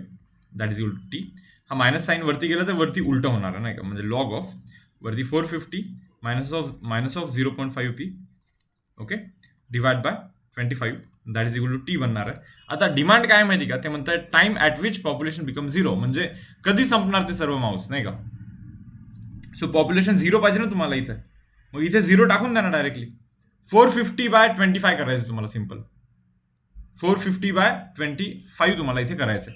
that is equal to T. हा minus sine वरती गेला तर वरती उलट होणार आहे नाही का, म्हणजे लॉग ऑफ वरती 450 minus of 0.5 p okay divide by 25 that is equal to t बनणार आहे. आता डिमांड काय माहिती का, ते म्हणतात time at which population become 0, म्हणजे कधी संपणार ते सर्व माऊस नाही का. सो पॉप्युलेशन 0 पाहिजे ना तुम्हाला इथे, मग इथे 0 टाकून द्या ना डायरेक्टली. 450 बाय 25 करायचं तुम्हाला, सिम्पल 450 बाय 25 तुम्हाला इथे करायचं.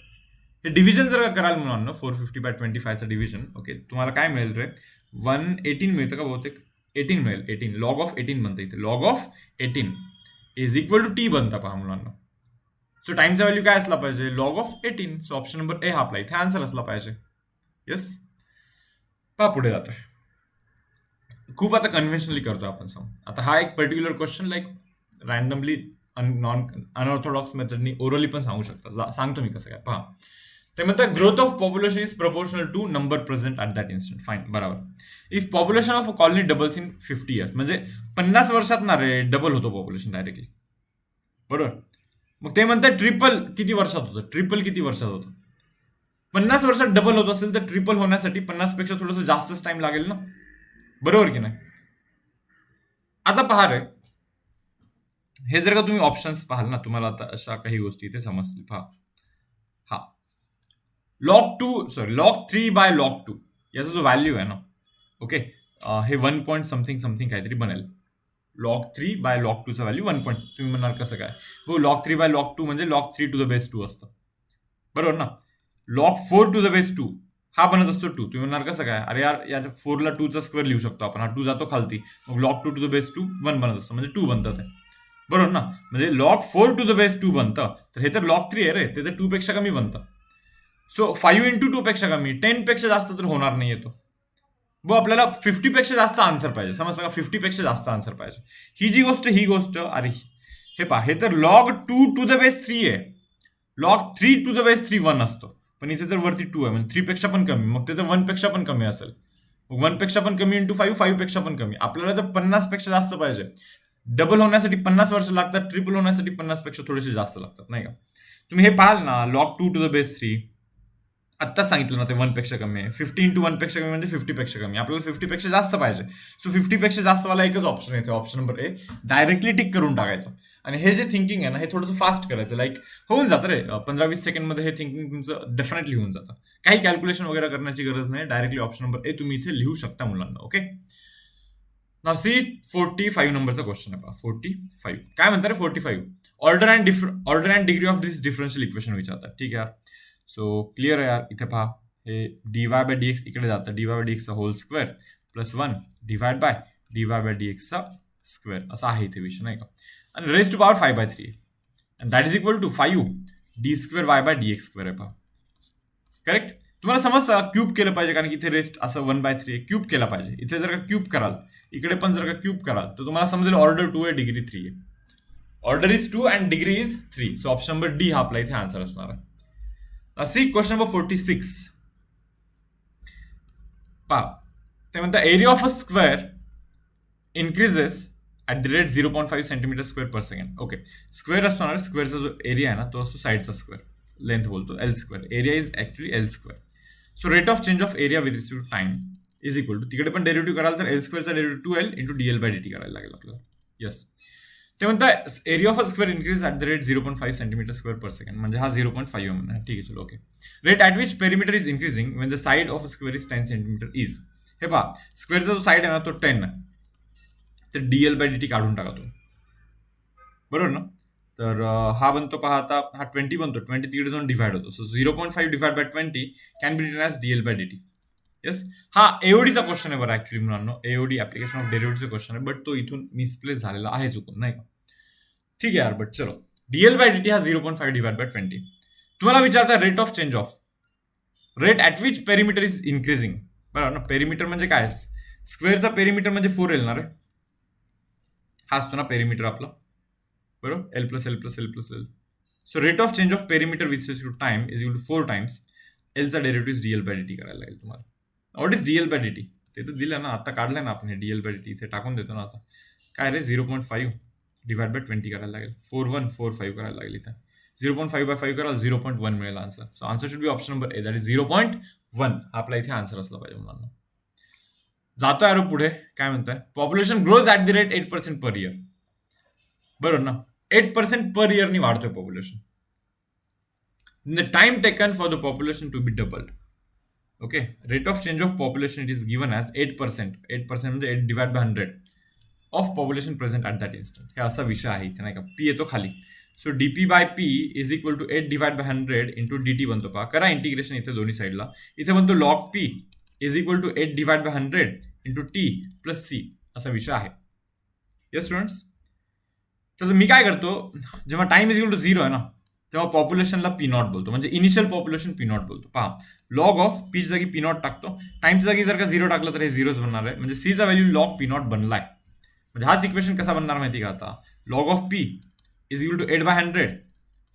हे डिव्हिजन जर का कराल मुलांना 450 बाय 25चं डिव्हिजन, ओके तुम्हाला काय मिळेल रे, 118 मिळतं का बहुतेक, 18 मिळेल. 18 लॉग ऑफ 18 बनतं इथे, log of 18 is equal to t बनतं पहा मुलांना. सो टाइमचा व्हॅल्यू काय असला पाहिजे, log of 18. So option number A हा आपला इथे आन्सर असला पाहिजे. येस, पहा पुढे जातोय. खूप आता कन्व्हेन्शनली करतोय आपण सम. आता हा एक particular question like randomly unorthodox मेथडनी ओरली पण सांगू शकता. सांगतो मी कसं काय पहा. ते म्हणतात growth of population is proportional to number present at that instant. Fine, बरोबर. If population of a colony doubles in 50 years, म्हणजे 50 वर्षात ना रे डबल होतो पॉप्युलेशन डायरेक्टली, बरोबर. मग ते म्हणतात ट्रिपल किती वर्षात होतं, ट्रिपल किती वर्षात होतं. 50 वर्षात डबल होत असेल तर ट्रिपल होण्यासाठी 50 पेक्षा थोडंसं जास्तच टाइम लागेल ना, बरोबर की नाही. आता पहा रे, हे जर का तुम्ही ऑप्शन्स पाहाल ना, तुम्हाला आता अशा काही गोष्टी इथे समजतील. पहा, हा लॉग 3 बाय लॉग 2 याचा जो व्हॅल्यू आहे ना, ओके, हे 1 पॉईंट समथिंग समथिंग काहीतरी बनेल. लॉग 3 बाय लॉग 2 चा व्हॅल्यू 1 पॉईंट. तुम्ही म्हणणार कसं काय, हो लॉग 3 बाय लॉग 2 म्हणजे लॉग 3 टू द बेस 2 असतं, बरोबर ना. लॉग 4 टू द बेस 2 हा बनत असतो 2. तुम्ही म्हणणार कसं काय, अरे यार या 4 ला 2 चा स्क्वेअर लिहू शकतो आपण, हा 2 जातो खालती, मग लॉग 2 टू द बेस 2 1 बनत असतं, म्हणजे 2 बनतं ते, बरोबर ना. म्हणजे लॉग 4 टू द बेस 2 बनतं, तर हे तर लॉग 3 आहे रे, ते तर 2 पेक्षा कमी बनतं. सो 5 इंटू 2 पेक्षा कमी, 10 पेक्षा जास्त तर होणार नाही येतो. आपल्याला 50 पेक्षा जास्त आन्सर पाहिजे, समजलं का, 50 पेक्षा जास्त आन्सर पाहिजे. ही गोष्ट अरे हे पहा, हे तर लॉग 2 टू द बेस 3 आहे, लॉग 3 टू द बेस 3 1 असतो, पण इथे तर वरती 2 आहे, म्हणजे 3 पेक्षा पण कमी, मग ते तर 1 पेक्षा पण कमी असेल. 1 पेक्षा पण कमी इंटू 5 पेक्षा पण कमी. आपल्याला तर 50 पेक्षा जास्त पाहिजे. डबल होण्यासाठी 50 वर्ष लागतात, ट्रिपल होण्यासाठी 50 पेक्षा थोडेसे जास्त लागतात, नाही का. तुम्ही हे पाहाल ना, लॉग 2 टू द बेस 3 आत्ताच सांगितलं ना, ते 1 पेक्षा कमी आहे. 50 इंटू 1 पेक्षा कमी म्हणजे 50 पेक्षा कमी. आपल्याला 50 पेक्षा जास्त पाहिजे. सो 50 पेक्षा जास्त वाला एकच ऑप्शन येते, ऑप्शन नंबर ए, डायरेक्टली टिक करून टाकायचं. आणि हे जे थिंकिंग आहे ना, हे थोडंसं फास्ट करायचं, लाईक होऊन जातं रे, 15-20 सेकंडमध्ये हे थिंकिंग तुमचं डेफिनेटली होऊन जातं. काही कॅल्क्युलेशन वगैरे करण्याची गरज नाही, डायरेक्टली ऑप्शन नंबर ए तुम्ही इथे लिहू शकता मुलांना. ओके, नाव सी 45 नंबरचा क्वेश्चन आहे पहा. 45 काय म्हणतात रे, 45 order and degree of this differential equation विचारतात. ठीक आहे, सो क्लिअर आहे यार. इथे पहा, हे डीवाय बाय डीएक्स इकडे जातं, डीवाय बाय डीएक्सचा whole square plus 1 divide by dy by डीएक्सचा स्क्वेअर असा आहे इथे विषय, नाही का. आणि रेज टू पॉवर 5/3 आहे, and that is equal to 5 d square Y by d x square आहे पहा. करेक्ट, तुम्हाला समजतं क्यूब केलं पाहिजे, कारण की इथे रेस्ट असं 1/3 आहे, क्यूब केला पाहिजे. इथे जर का क्यूब कराल, इकडे पण जर का क्यूब कराल, तर तुम्हाला समजेल ऑर्डर 2 आहे, डिग्री 3 आहे. Order is 2 and degree is 3. So option number D हा आपला इथे आन्सर असणार आहे. सी क्वेश्चन नंबर 46 पहा, ते म्हणतात area of a square increases at the rate 0.5 centimetre square per second. Okay, square असतो ना, स्क्वेअरचा जो एरिया आहे ना, तो असतो साईडचा स्क्वेअर, लेंथ बोलतो L square, area is actually L square. So rate of change of area with respect to time is equal to, तिकडे पण डेरिव्हेटिव्ह कराल तर एल स्क्वेअरचा derivative 2L into dl by dt करायला लागेल आपल्याला. येस, ते म्हणतात area of a square increase at the rate 0.5 centimetre square per second, म्हणजे हा 0.5 म्हणणार. ठीक आहे, चलो okay. Rate at which perimeter is increasing Wien the side of a square is 10 centimetre is. हे पहा, स्क्वेअरचा जो साईड आहे ना, तो 10 आहे, तर डीएल बाय डीटी काढून टाका तुम्ही, बरोबर ना. तर हा बनतो पहा, आता हा 20 बनतो, 20 तिकडे जाऊन डिवाइड होतो. So 0.5 divide by 20 can be written as d l by d t. Yes, हा एओडीचा क्वेश्चन आहे बरं, ऍक्च्युली मुलांनो, एओडी ऍप्लिकेशन ऑफ डेरिव्हेटिव्हचा क्वेश्चन आहे, बट तो इथून मिसप्लेस झालेला आहे चुकून, नाही का. ठीक आहे यार, बट चलो, डीएल बाय डीटी हा 0.5 डिवाइड बाय 20. तुम्हाला विचारता rate of change of, rate at which perimeter is increasing, बरोबर ना. पेरिमीटर म्हणजे काय, स्क्वेअरचा पेरिमीटर म्हणजे 4L ना रे, हा असतो ना पेरिमीटर आपला, बरोबर, L plus L plus L plus L. So rate of change of perimeter with respect to time is equal to 4 times एलचा डेरिव्हेटिव्ह डीएल बाय डीटी करायला लागेल तुम्हाला. What is dl by dt, ते तर दिलं ना, आता काढलंय ना आपण, हे डीएल बाय डीटी इथे टाकून देतो ना. आता काय रे, 0.5 डिवाइड बाय 20 करायला लागेल, 4145 करायला लागेल. इथे 0.5 बाय 5 कराल, 0.1 मिळेल answer. So answer should be option number A, that is 0.1 आपला इथे आन्सर असला पाहिजे मुलांना. जातो यार पुढे, काय म्हणताय, population grows at the rate 8% per year, बरोबर ना. 8% पर इयरनी वाढतोय population. The time taken for the population to be doubled. Okay, rate of change of population it is given as 8%. 8% म्हणजे 8 divide by 100 of population present at that instant. हे असा विषय आहे इथे, नाही का. पी येतो खाली, so d p by p is equal to 8 divide by 100 into d t बनतो पहा. करा इंटिग्रेशन इथे दोन्ही साईडला. इथे बनतो log p is equal to 8 divide by 100 into t plus C असा विषय आहे. येस स्टुडंट्स, तर मी काय करतो, जेव्हा टाइम इज इक्वल टू 0 आहे ना, तेव्हा पॉप्युलेशनला पी नॉट बोलतो, म्हणजे इनिशियल पॉप्युलेशन पी नॉट बोलतो. पहा, लॉग ऑफ पी जागी पी नॉट टाकतो, टाइमच्या जागी जर का 0 टाकलं तर हे 0च बनणार आहे, म्हणजे सीचा व्हॅल्यू लॉग पी नॉट बनलाय. म्हणजे हाच इक्वेशन कसा बनणार माहिती का, आता log of p is equal to 8 by 100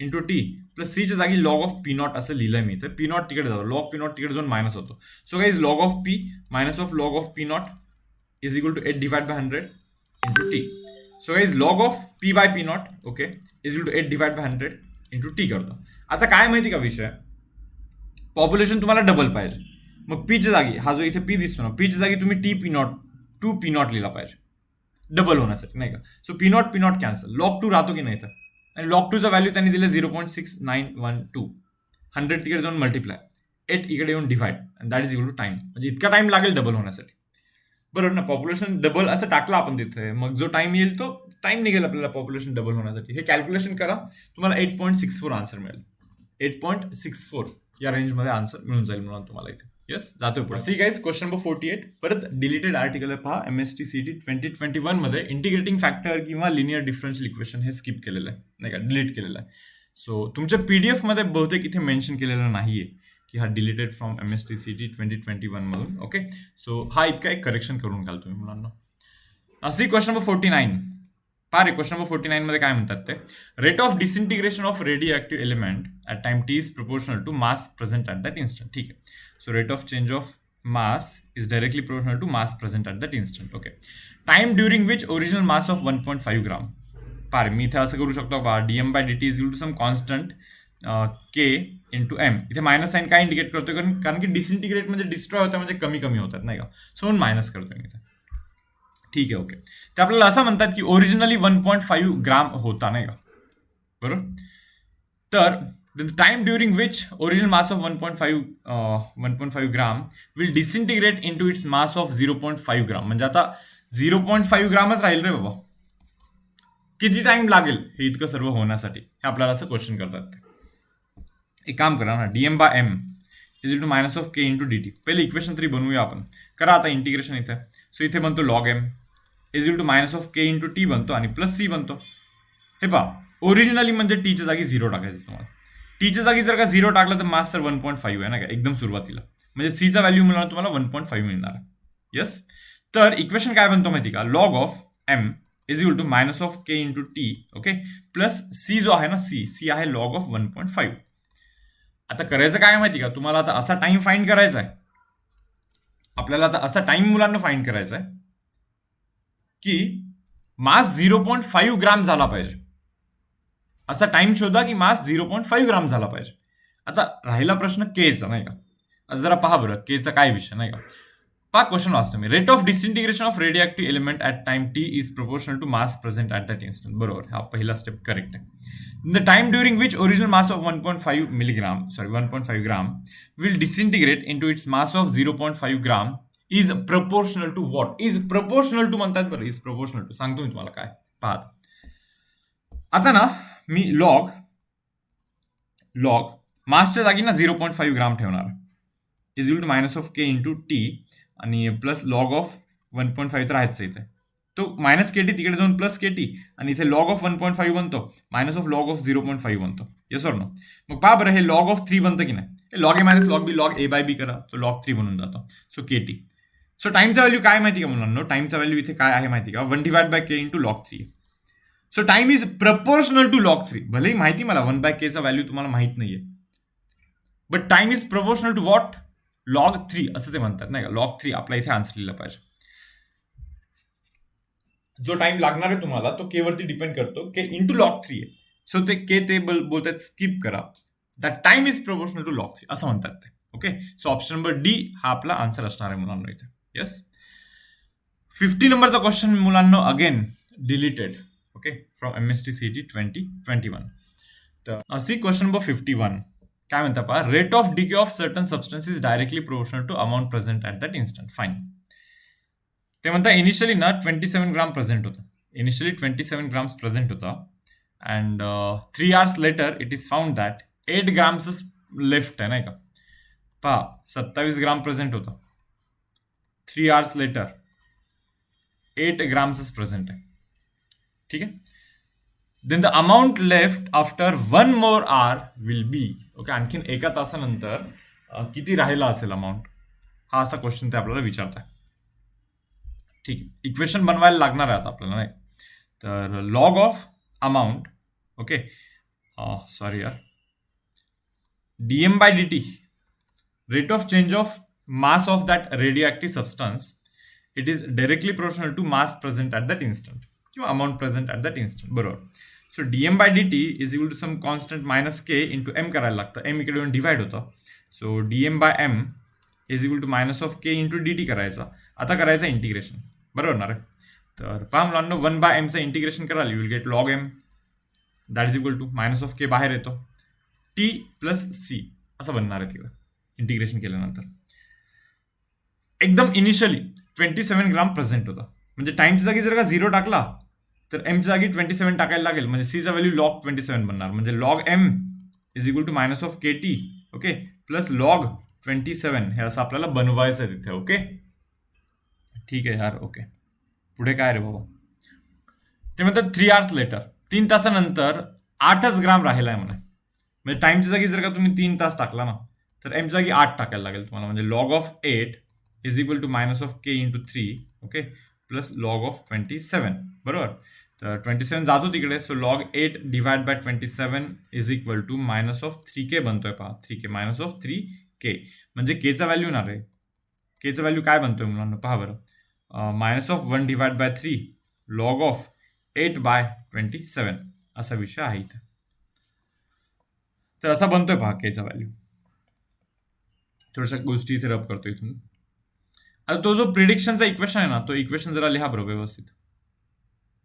into t plus सीच्या जागी लॉग ऑफ पी नॉट असं लिहिलंय मी. तर पी नॉट तिकडे जातो, लॉग पी नॉट तिकडे जाऊन मायनस होतो. So guys log of p minus of log of p not is equal to 8 divide by 100 into t. So guys log of p by p not okay is to 8 divide by 100 into t करतो. आता काय माहिती का विषय, population तुम्हाला double पाहिजे, मग पीच्या जागी हा जो इथे पी दिसतो ना, पीच्या जागी तुम्ही T P not 2 P not लिहिला पाहिजे डबल होण्यासाठी नाही का. So P not cancel, log 2 राहतो की नाही तर, आणि लॉग 2चा व्हॅल्यू त्यांनी दिलं 0.6912, 100 तिकडे जाऊन मल्टिप्लाय, 8 इकडे येऊन divide, and that is equal to time. म्हणजे इतका टाइम लागेल डबल होण्यासाठी, बरोबर ना. पॉप्युलेशन डबल असं टाकलं आपण तिथे, मग जो टाइम येईल तो टाइम निघेल आपल्याला पॉप्युलेशन डबल होण्यासाठी. हे कॅल्क्युलेशन करा, तुम्हाला 8.64 आन्सर मिळेल. 8.64 या रेंजमध्ये आन्सर मिळून जाईल म्हणून तुम्हाला इथे. येस, जातोय पुढे. सी गाईज, क्वेश्चन नंबर 48 परत डिलीटेड आर्टिकल पहा. MST/CET 2021 मध्ये इंटिग्रेटिंग फॅक्टर किंवा लिनियर डिफरन्शियल इक्वेशन हे स्किप केलेलं आहे नाही का, डिलीट केलेलं आहे. सो तुमच्या PDF मध्ये बहुतेक इथे मेन्शन केलेलं नाहीये की हा डिलीटेड फ्रॉम MST/CET 2021 मधून. ओके, सो हा इतका एक करेक्शन करून घाल तुम्ही मुलांना. सी क्वेश्चन नंबर 49 पहा रे. क्वेश्चन नंबर 49 मध्ये काय म्हणतात ते, rate of disintegration of radioactive element at time T is proportional to mass present at that instant. ठीक आहे, so rate of change of mass is directly proportional to mass present at that instant. Okay, time during which original mass of 1.5 gram. पार मी इथे असं करू शकतो बा, dm by dt is equal to some constant k into m. इथे minus sine काय indicate करतोय, कारण की डिसइंटिग्रेट म्हणजे डिस्ट्रॉय होतात, म्हणजे कमी कमी होतात नाही का, सो म्हणून मायनस करतोय मी इथे. ठीक आहे, ओके. ते आपल्याला असं म्हणतात की ओरिजिनली 1.5 ग्राम होता नाही का, बरोबर. तर the time during which original mass of 1.5 gram will disintegrate into its mass of 0.5 gram. म्हणजे आता 0.5 ग्रामच राहील रे बाबा, किती टाइम लागेल हे इतकं सर्व होण्यासाठी, हे आपल्याला असं क्वेश्चन करतात. एक काम करा ना, dm by m is to minus of k into dt. पहिले इक्वेशन तरी बनवूया आपण. करा आता इंटिग्रेशन इथे. सो इथे बनतो log m is to minus of k into t बनतो आणि प्लस c बनतो. हे पहा, ओरिजिनली म्हणजे टीच्या जागी 0 टाकायचं तुम्हाला. टीच्या जागी जर का 0 टाकलं तर मास तर 1.5 आहे ना का एकदम सुरुवातीला, म्हणजे सीचा व्हॅल्यू मिळणार तुम्हाला 1.5 मिळणार. येस, तर इक्वेशन काय बनतो माहिती का, log of m is equal to minus of k into t okay plus c जो आहे ना, सी आहे लॉग ऑफ 1.5. आता करायचं काय माहिती का तुम्हाला, आता असा टाइम फाइंड करायचा आहे आपल्याला. आता असा टाइम मुलांना फाइंड करायचा आहे की मास 0.5 ग्राम झाला पाहिजे. असा टाइम शोधा की मास 0.5 ग्राम झाला पाहिजे. आता राहिला प्रश्न केचा नाही का, जरा पहा बरं केचा काय विषय नाही का. पहा क्वेश्चन वाचतो मी. Rate of disintegration of radioactive element at time T is proportional to mass present at that instant. बरोबर, हा पहिला स्टेप करेक्ट आहे. The time during which original mass of 1.5 gram will disintegrate into its mass of 0.5 gram is proportional to what. Is proportional to म्हणतात बरं, is proportional to सांगतो मी तुम्हाला काय. पाहत आता ना मी लॉग मासच्या जागी ना 0.5 ग्राम ठेवणार, is equal to minus of K into t आणि प्लस लॉग ऑफ 1.5 तर आहेच इथे, तो मायनस के टी तिकडे जाऊन प्लस के टी आणि इथे लॉग ऑफ 1.5 बनतो, मायनस ऑफ लॉग ऑफ 0.5 बनतो. Yes or no. मग पहा बरं, हे लॉग ऑफ 3 बनतं की नाही, log A minus log B log A by बी करा, तो लॉग 3 बनून जातो. सो के टी. सो टाइमचा व्हॅल्यू काय माहिती का मुलांना, टाइमचा व्हॅल्यू इथे काय आहे माहिती का, 1 divide by k into log 3. So time is proportional to log 3. भलेही माहिती मला 1 बाय केचा व्हॅल्यू तुम्हाला माहित नाहीये, but time is proportional to what, log 3 असं ते म्हणतात नाही का. लॉग 3 आपला इथे आन्सर लिहिला पाहिजे. जो टाइम लागणार आहे तुम्हाला तो के वरती डिपेंड करतो, के इंटू लॉग 3 आहे. सो ते के ते बोलतात स्किप करा, that time is proportional to log 3 असं म्हणतात ते. Okay, so option number D हा आपला आन्सर असणार आहे मुलांना इथे. येस, 50 नंबरचा क्वेश्चन मुलांना again deleted. Okay, from MST/CET 2021. तर सी क्वेश्चन नंबर 51 काय म्हणता पहा, rate of decay of certain substance is directly proportional to amount present at that instant. Fine. ते म्हणता इनिशियली ना 27 ग्राम प्रेझेंट होतं, इनिशियली 27 ग्राम्स प्रेझेंट होता, and 3 hours later it is found that 8 ग्राम्सच left आहे नाही का. पहा 27 ग्राम प्रेझेंट होतं, 3 hours लेटर 8 ग्राम्सच प्रेझेंट आहे. ठीक आहे, then the amount left after 1 more hour will be. Okay, आणखीन एका तासानंतर किती राहिला असेल अमाऊंट, हा असा क्वेश्चन ते आपल्याला विचारताय. ठीक आहे, इक्वेशन बनवायला लागणार आहे आता आपल्याला नाही. तर log of amount, okay sorry यार, dm by D T, rate of change of mass of that radioactive substance, it is directly proportional to mass present at that instant. किंवा amount present at that instant. बरोबर. So dm/dt is equal to some constant minus K into M करायला लागतं. M इकडे येऊन divide होतं. So dm/m is equal to minus of K into dt करायचा. आता करायचं इंटिग्रेशन. बरोबर ना रे. तर पहा मुलांना 1/m चं इंटिग्रेशन कराल you will get log M that is equal to minus of K बाहेर येतो टी प्लस सी असं बनणार आहे तिकडे इंटिग्रेशन केल्यानंतर. एकदम इनिशियली 27 ग्राम प्रेझेंट होता. म्हणजे टाइमच्या जागी जर का 0 टाकला तर एमच्या जागी 27 टाकायला लागेल. म्हणजे सीचा व्हॅल्यू लॉग 27 बनणार. म्हणजे log M is equal to minus of k t okay plus log 27 हे असं आपल्याला बनवायचं आहे तिथे. ओके ठीक आहे यार. ओके पुढे काय रे बाबा ते म्हणतात 3 hours लेटर 3 तासानंतर 8च ग्राम राहिला आहे म्हणे. म्हणजे टाइमच्या जागी जर का तुम्ही 3 तास टाकला ना तर एमच्या जागी 8 टाकायला लागेल तुम्हाला. म्हणजे log of 8 is equal to minus of K into 3 okay plus log of 27. बरोबर. तर 27 जातो तिकडे. So log 8 divide by 27 is equal to minus of 3k बनतोय. पहा 3k मायनस ऑफ 3k म्हणजे केचा व्हॅल्यू ना रे. केचा व्हॅल्यू काय बनतोय मुलांना पहा बरं. Minus of 1 divide by 3 log of 8/27 असा विषय आहे इथे. तर असा बनतोय पहा केचा व्हॅल्यू. थोड्याशा गोष्टी इथे रब करतो इथून. आता तो जो प्रिडिक्शनचा इक्वेशन आहे ना तो इक्वेशन जरा लिहा बरोबर व्यवस्थित.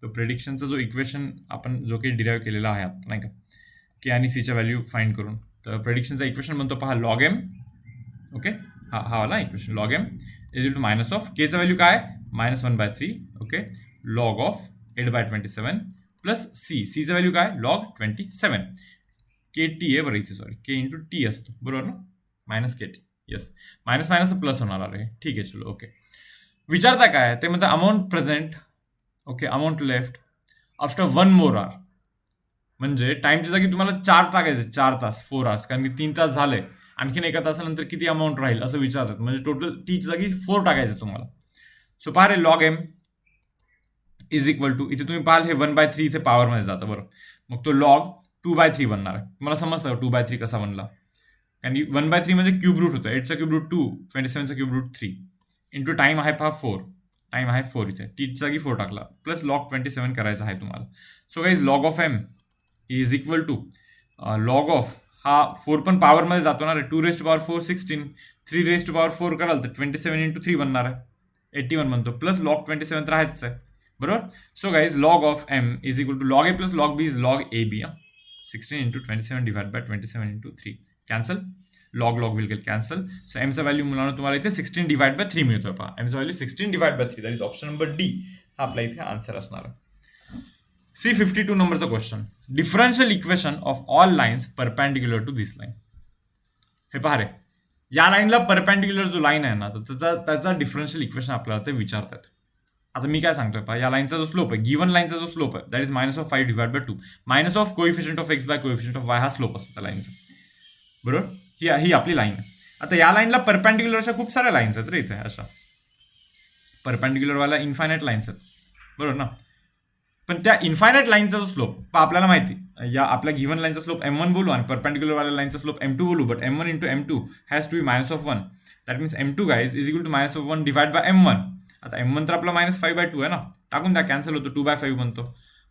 तो प्रिडिक्शनचा जो इक्वेशन आपण जो काही डिराईव्ह केलेला आहे आता नाही का के आणि सीच्या व्हॅल्यू फाइंड करून. तर प्रिडिक्शनचा इक्वेशन बनतो पहा लॉग एम ओके हा वाला equation log M is equal to minus of केचा व्हॅल्यू काय -1/3 ओके लॉग ऑफ 8/27 प्लस सीचा व्हॅल्यू काय लॉग 27 के टी आहे बरं इथे सॉरी के इंटू टी असतो बरोबर ना minus K T yes minus minus plus होणार आहे. ठीक आहे चलो ओके. विचारता काय ते म्हणतात amount present okay amount left after 1 more hour. म्हणजे टाइमच्या जागी तुम्हाला 4 टाकायचे 4 तास 4 hours कारण की 3 तास झाले आणखीन एका तासानंतर किती अमाऊंट राहील असं विचारतात. म्हणजे टोटल टीच्या जागी 4 टाकायचे तुम्हाला. सो पहा रे log M is equal to इथे तुम्ही पाहाल हे 1/3 इथे पॉवरमध्ये जातं बरं. मग तो लॉग 2/3 बनणार आहे. तुम्हाला समजतं 2/3 कसा बनला कारण की 1/3 म्हणजे क्यूब रूट होतं. 8चा क्यूब रूट 2 27चा क्यूब रूट 3 इंटू टाइम आहे पहा 4 टाइम आहे 4 इथे टीच्या जागी 4 टाकला प्लस लॉग 27 करायचा आहे तुम्हाला. So guys log of M is equal to log of हा 4 पण पॉवरमध्ये जातो ना रे 2⁴ 16 3⁴ कराल तर 27 इंटू 3 बनणार आहे 81 बनतो प्लस लॉग 27 तर आहेच आहे बरोबर. So guys log of M is equal to log A plus log B is log A B 16 into 27 divide by 27 into 3 cancel log log will get cancel. So एमचा value मुलांना तुम्हाला इथे 16 divide by 3 मिळतोय पहा एमचा value 16 divide by 3 that is option number D हा आपला इथे आन्सर असणार आहे. C52 नंबरचा question differential equation of all lines perpendicular to this line. हे पहा रे या लाईनला परपॅन्डिक्युलर जो लाईन आहे ना तर त्याचा डिफरन्शियल इक्वेशन आपल्याला ते विचारतात. आता मी काय सांगतोय पहा या लाईनचा जो स्लोप आहे गिव्हन लाईनचा जो स्लोप आहे that is -5 divide by 2 minus of coefficient of x by coefficient of y हा स्लोप असतो त्या लाईनचा बरोबर. ही आपली लाईन आहे. आता या लाईनला परपॅन्डिक्युलर अशा खूप साऱ्या लाईन्स आहेत रे इथे अशा परपॅन्डिक्युलरवाला इन्फायनाईट लाईन्स आहेत बरोबर ना. पण त्या इन्फायनाईट लाईनचा जो स्लोप आपल्याला माहिती या आपल्या गिव्हन लाईनचा स्लोप m1 बोलू आणि परपॅन्डिक्युलरवाल्या लाईनचा स्लोप m2 बोलू but m1 into m2 has to be -1 that means m2 guys is equal to -1 divide by m1. आता m1 तर आपला -5/2 आहे ना टाकून द्या कॅन्सल होतो 2/5 बनतो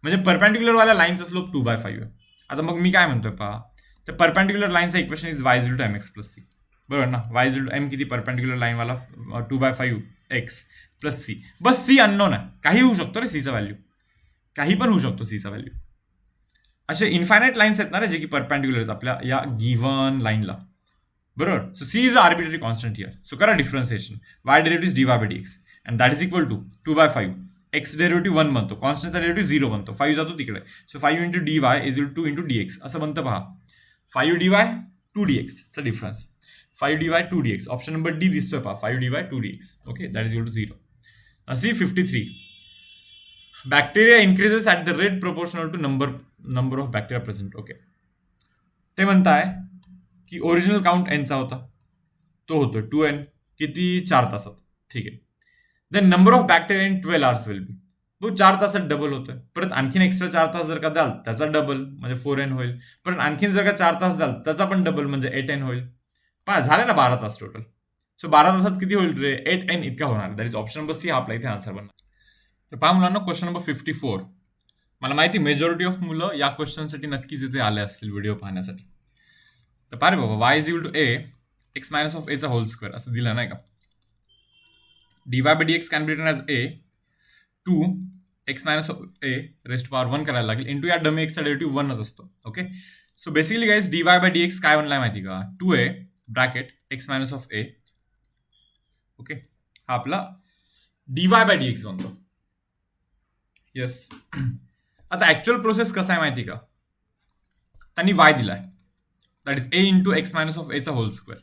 म्हणजे परपॅन्डिक्युलरवाल्या लाईनचा स्लोप 2/5 आहे. आता मग मी काय म्हणतोय पहा तर परपॅन्डिक्युलर लाईनचा equation is y is to mx plus c बरोबर ना. y इज टू m किती परपॅन्डिक्युलर लाईनवाला 2/5 x प्लस सी बस सी अननोन आहे काही होऊ शकतो रे सीचा व्हॅल्यू काही पण होऊ शकतो सीचा व्हॅल्यू. असे इन्फायनाईट लाईन्स आहेत ना रे जे की परपॅन्डिक्युलर आहेत आपल्या या गिव्हन लाईनला बरोबर. So C is a arbitrary constant here. So करा differentiation y derivative dy by dx and that is equal to 2/5 x derivative 1 बनतो कॉन्स्टंटचा डेरिव्हेटिव्ह 0 बनतो 5 जातो तिकडे. So 5 into dy is equal to 2 into dx असं बनतं पहा 5 dy 2 dx चा difference 5 dy 2 dx option number D दिसतोय पहा 5 dy 2 dx okay that is equal to 0. C53 bacteria increases at the rate proportional to number of bacteria present okay. ते म्हणताय की original count एनचा होता तो होतो 2n किती 4 तासात ठीक आहे. Then number of bacteria in 12 hours will be तो 4 तासात डबल होतोय. परत आणखीन एक्स्ट्रा 4 तास जर का द्याल त्याचा डबल म्हणजे 4n होईल. परत आणखीन जर का 4 तास द्याल त्याचा पण डबल म्हणजे 8n होईल. पहा झाले ना 12 तास टोटल. सो 12 तासात किती होईल रे 8n इतका होणार that is option number C हा आपला इथे आन्सर बनणार. तर पहा मुलांना क्वेश्चन नंबर 54. मला माहिती मेजॉरिटी ऑफ मुलं या क्वेश्चनसाठी नक्कीच इथे आले असतील व्हिडिओ पाहण्यासाठी. तर पहा रे बाबा, y is equal to a x minus of एचा होल स्क्वेअर असं दिलं नाही का. dy by dx can be written as a 2 x minus of a raised power 1 करायला लागेल इंटू या डमी एक्सचा डेरिव्हेटिव्ह 1च असतो. Okay, so basically guys dy by dx काय बनलाय माहिती का, 2a bracket x minus of A. Okay, हा आपला dy by dx बनतो. येस. आता ऍक्च्युअल प्रोसेस कसा आहे माहिती का, त्यांनी वाय दिलाय, that is a into X minus of एचा होल स्क्वेअर.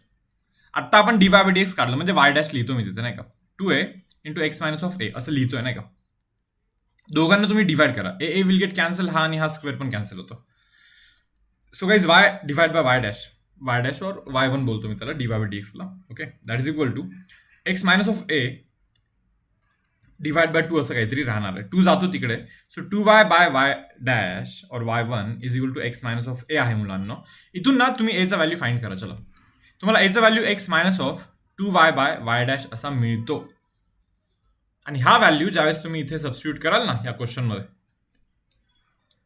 आता आपण dy by dx काढलं म्हणजे वाय डॅश लिहितो मी तिथे नाही का, 2a into X minus of A असं लिहितोय नाही का. दोघांना तुम्ही डिवाइड करा, ए विल गेट कॅन्सल, हा आणि हा स्क्वेअर पण कॅन्सल होतो. So guys y divide by y dash और y1 बोलतो मी त्याला dy by dx ला. Okay, that is equal to x minus of a divide by 2 असं काहीतरी राहणार आहे. 2 जातो तिकडे, so 2y by y dash और y1 is equal to x minus of A आहे मुलांना. इथून ना तुम्ही एचा व्हॅल्यू फाइंड करा. चला, तुम्हाला एचा value x minus of 2y by y dash असा मिळतो. आणि हा व्हॅल्यू ज्यावेळेस तुम्ही इथे सबस्टिट्यूट कराल ना या क्वेश्चन मध्ये,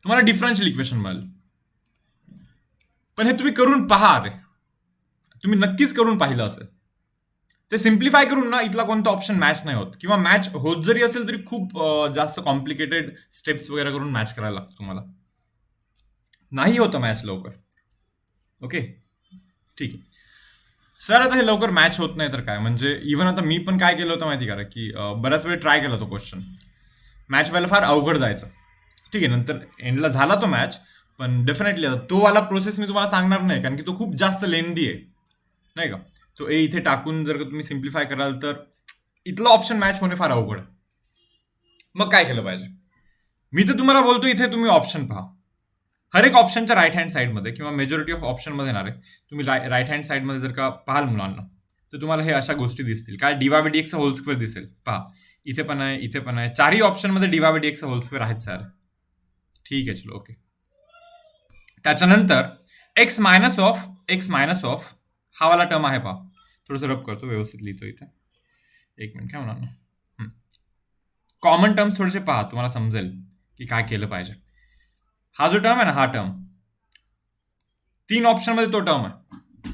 तुम्हाला डिफरन्शियल इक्वेशन मिळेल. पण हे तुम्ही करून पहा, अरे तुम्ही नक्कीच करून पाहिलं असेल. ते सिम्प्लिफाय करून ना इथला कोणता ऑप्शन मॅच नाही होत, किंवा मॅच होत जरी असेल तरी खूप जास्त कॉम्प्लिकेटेड स्टेप्स वगैरे करून मॅच करायला लागतो तुम्हाला. नाही होतं मॅच लवकर. ओके, ठीक आहे सर. आता हे लवकर मॅच होत नाही तर काय, म्हणजे इव्हन आता मी पण काय केलं होतं माहिती का, की बऱ्याच वेळ ट्राय केला तो क्वेश्चन, मॅच व्हायला फार अवघड जायचं. ठीक आहे, नंतर एंडला झाला तो मॅच, पण डेफिनेटली तो वाला प्रोसेस मी तुम्हाला सांगणार नाही, कारण की तो खूप जास्त लेंदी आहे नाही का. तो ए इथे टाकून जर का तुम्ही सिम्प्लिफाय कराल तर इथलं ऑप्शन मॅच होणे फार अवघड. मग काय केलं पाहिजे, मी तर तुम्हाला बोलतो इथे तुम्ही ऑप्शन पहा. हर एक ऑप्शनच्या राईट हँड साईडमध्ये किंवा मेजॉरिटी ऑफ ऑप्शनमध्ये येणार आहे, तुम्ही राईट हँड साईडमध्ये जर का पाहाल मुलांना, तर तुम्हाला हे अशा गोष्टी दिसतील. काय dy by dx whole square दिसेल. पहा, इथे पण आहे, इथे पण आहे, चारही ऑप्शनमध्ये dy by dx whole square आहेत सर. ठीक आहे, चलो ओके. त्याच्यानंतर एक्स मायनस ऑफ हा वाला टर्म आहे. पहा, थोडंसं रब करतो, व्यवस्थित लिहितो इथे. एक मिनिट काय म्हणा ना, कॉमन टर्म्स थोडेसे पहा, तुम्हाला समजेल की काय केलं पाहिजे. हा जो टर्म आहे ना, हा टर्म 3 ऑप्शन मध्ये तो टर्म आहे,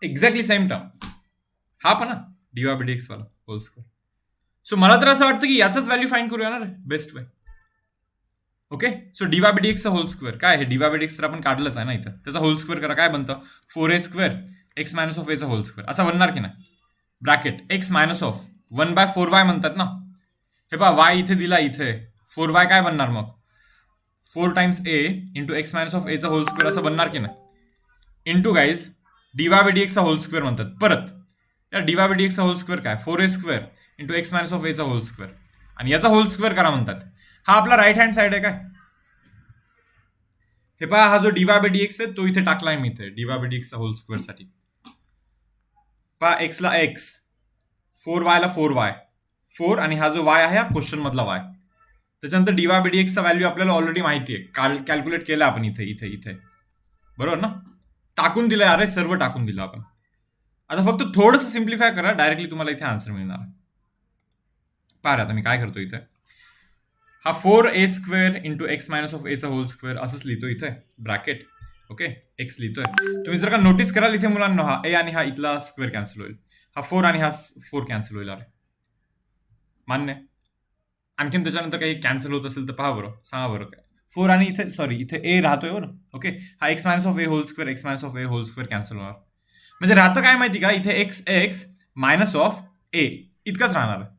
एक्झॅक्टली सेम टर्म. हा पण dy by dx वाला होल स्क्वेअर. सो मला तर असं वाटतं की याचाच व्हॅल्यू फाइंड करूया ना best way. Okay, so dy by dx चा होल स्क्वेअर काय आहे, dy by dx तर आपण काढलंच आहे ना इथं, त्याचा होल स्क्वेअर करा. काय बनतं, 4a square x minus of एचा होल स्क्वेअर असं बनणार की नाही. Bracket x minus of 1/4y म्हणतात ना. हे पहा, वाय इथे दिला, इथे 4y काय बनणार मग, 4 times A into X minus of एचा होल स्क्वेअर असं बनणार की नाही. Into guys dy by dx चा होल स्क्वेअर म्हणतात. परत या dy by dx चा होल स्क्वेअर काय, 4a square into X minus of एचा होल स्क्वेअर, आणि याचा होल स्क्वेअर करा म्हणतात. हा आपला राईट हँड साइड आहे काय. हे पहा, हा जो dy by dx आहे तो इथे टाकलाय मी इथे dy by dx चा होल स्क्वेअर साठी. पहा, एक्स ला एक्स, 4y ला 4y, 4 आणि हा जो y आहे हा क्वेश्चन मधला y. त्याच्यानंतर dy by dx चा व्हॅल्यू आपल्याला ऑलरेडी माहिती आहे, कॅल्क्युलेट केलं आपण इथे इथे इथे, बरोबर ना. टाकून दिलंय, अरे सर्व टाकून दिलं आपण. आता फक्त थोडंसं सिम्प्लिफाय करा, डायरेक्टली तुम्हाला इथे आन्सर मिळणार. पहा आता मी काय करतो इथे, हा 4a square into X minus of एचा होल स्क्वेअर असंच लिहितो इथे ब्रॅकेट. ओके, एक्स लिहितोय. तुम्ही जर का नोटीस कराल इथे मुलांना, हा ए आणि हा इथला स्क्वेअर कॅन्सल होईल, हा 4 आणि हा 4 कॅन्सल होईल. अरे मान्य. आणखीन त्याच्यानंतर काही कॅन्सल होत असेल तर पहा बरं, सांगा बरं काय. 4 आणि इथे सॉरी इथे ए राहतोय बरं. ओके, हा x minus of a whole square cancel होणार. म्हणजे राहतं काय माहिती का, इथे एक्स मायनस ऑफ ए इतकंच राहणार आहे.